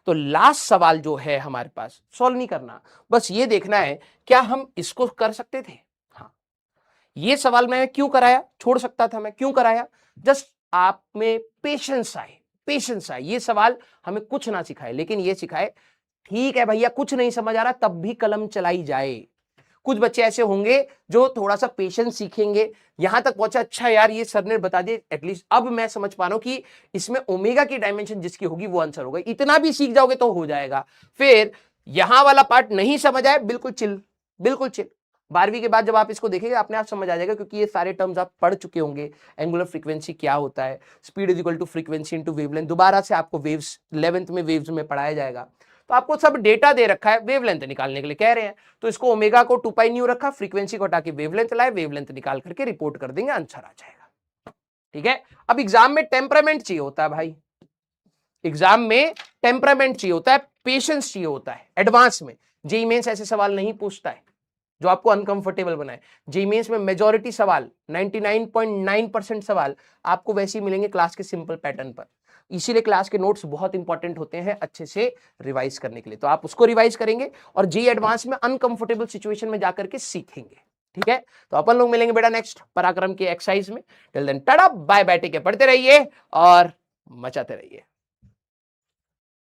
तो लास्ट सवाल जो है हमारे पास, सॉल्व नहीं करना, बस ये देखना है क्या हम इसको कर सकते थे। हाँ ये सवाल मैं क्यों कराया, छोड़ सकता था मैं, क्यों कराया, जस्ट आप में पेशेंस आए, पेशेंस आए। ये सवाल हमें कुछ ना सिखाए, लेकिन ये सिखाए ठीक है भैया कुछ नहीं समझ आ रहा तब भी कलम चलाई जाए। कुछ बच्चे ऐसे होंगे जो थोड़ा सा पेशेंस सीखेंगे, यहां तक पहुंचा, अच्छा यार ये सर ने बता दिए, एटलीस्ट अब मैं समझ पा रहा हूं कि इसमें ओमेगा की डायमेंशन जिसकी होगी वो आंसर होगा, इतना भी सीख जाओगे तो हो जाएगा। फिर यहां वाला पार्ट नहीं समझ आए, बिल्कुल चिल, बिल्कुल चिल, 12वीं के बाद जब आप इसको देखेंगे अपने आप समझ आ जाएगा, क्योंकि ये सारे टर्म्स आप पढ़ चुके होंगे। एंगुलर फ्रीक्वेंसी क्या होता है, speed is equal to frequency into wavelength, दोबारा से आपको वेव्स 11th में वेव्स में पढ़ाया जाएगा। तो आपको सब डेटा दे रखा है, वेवलेंथ निकालने के लिए कह रहे हैं, तो इसको ओमेगा को 2 पाई न्यू रखा, फ्रीक्वेंसी को हटा के वेवलेंथ लाए, वेवलेंथ निकाल करके रिपोर्ट कर देंगे, आंसर आ जाएगा। ठीक है, अब एग्जाम में टेम्परामेंट चाहिए होता है भाई, एग्जाम में टेम्परामेंट चाहिए होता है, पेशेंस चाहिए होता है। एडवांस में जेईई मेंस ऐसे सवाल नहीं पूछता है जो आपको अनकंफर्टेबल बनाए। जेईई मेंस में मेजॉरिटी सवाल, 99.9% सवाल आपको वैसे ही मिलेंगे क्लास के सिंपल पैटर्न पर, इसीलिए क्लास के नोट्स बहुत इंपॉर्टेंट होते हैं अच्छे से रिवाइज करने के लिए। तो आप उसको रिवाइज करेंगे और जेईई एडवांस में अनकंफर्टेबल सिचुएशन में जाकर के सीखेंगे। ठीक है, तो अपन लोग मिलेंगे बेटा नेक्स्ट पराक्रम के एक्सरसाइज में। Till then tata bye bye, take care, पढ़ते रहिए और मचाते रहिए।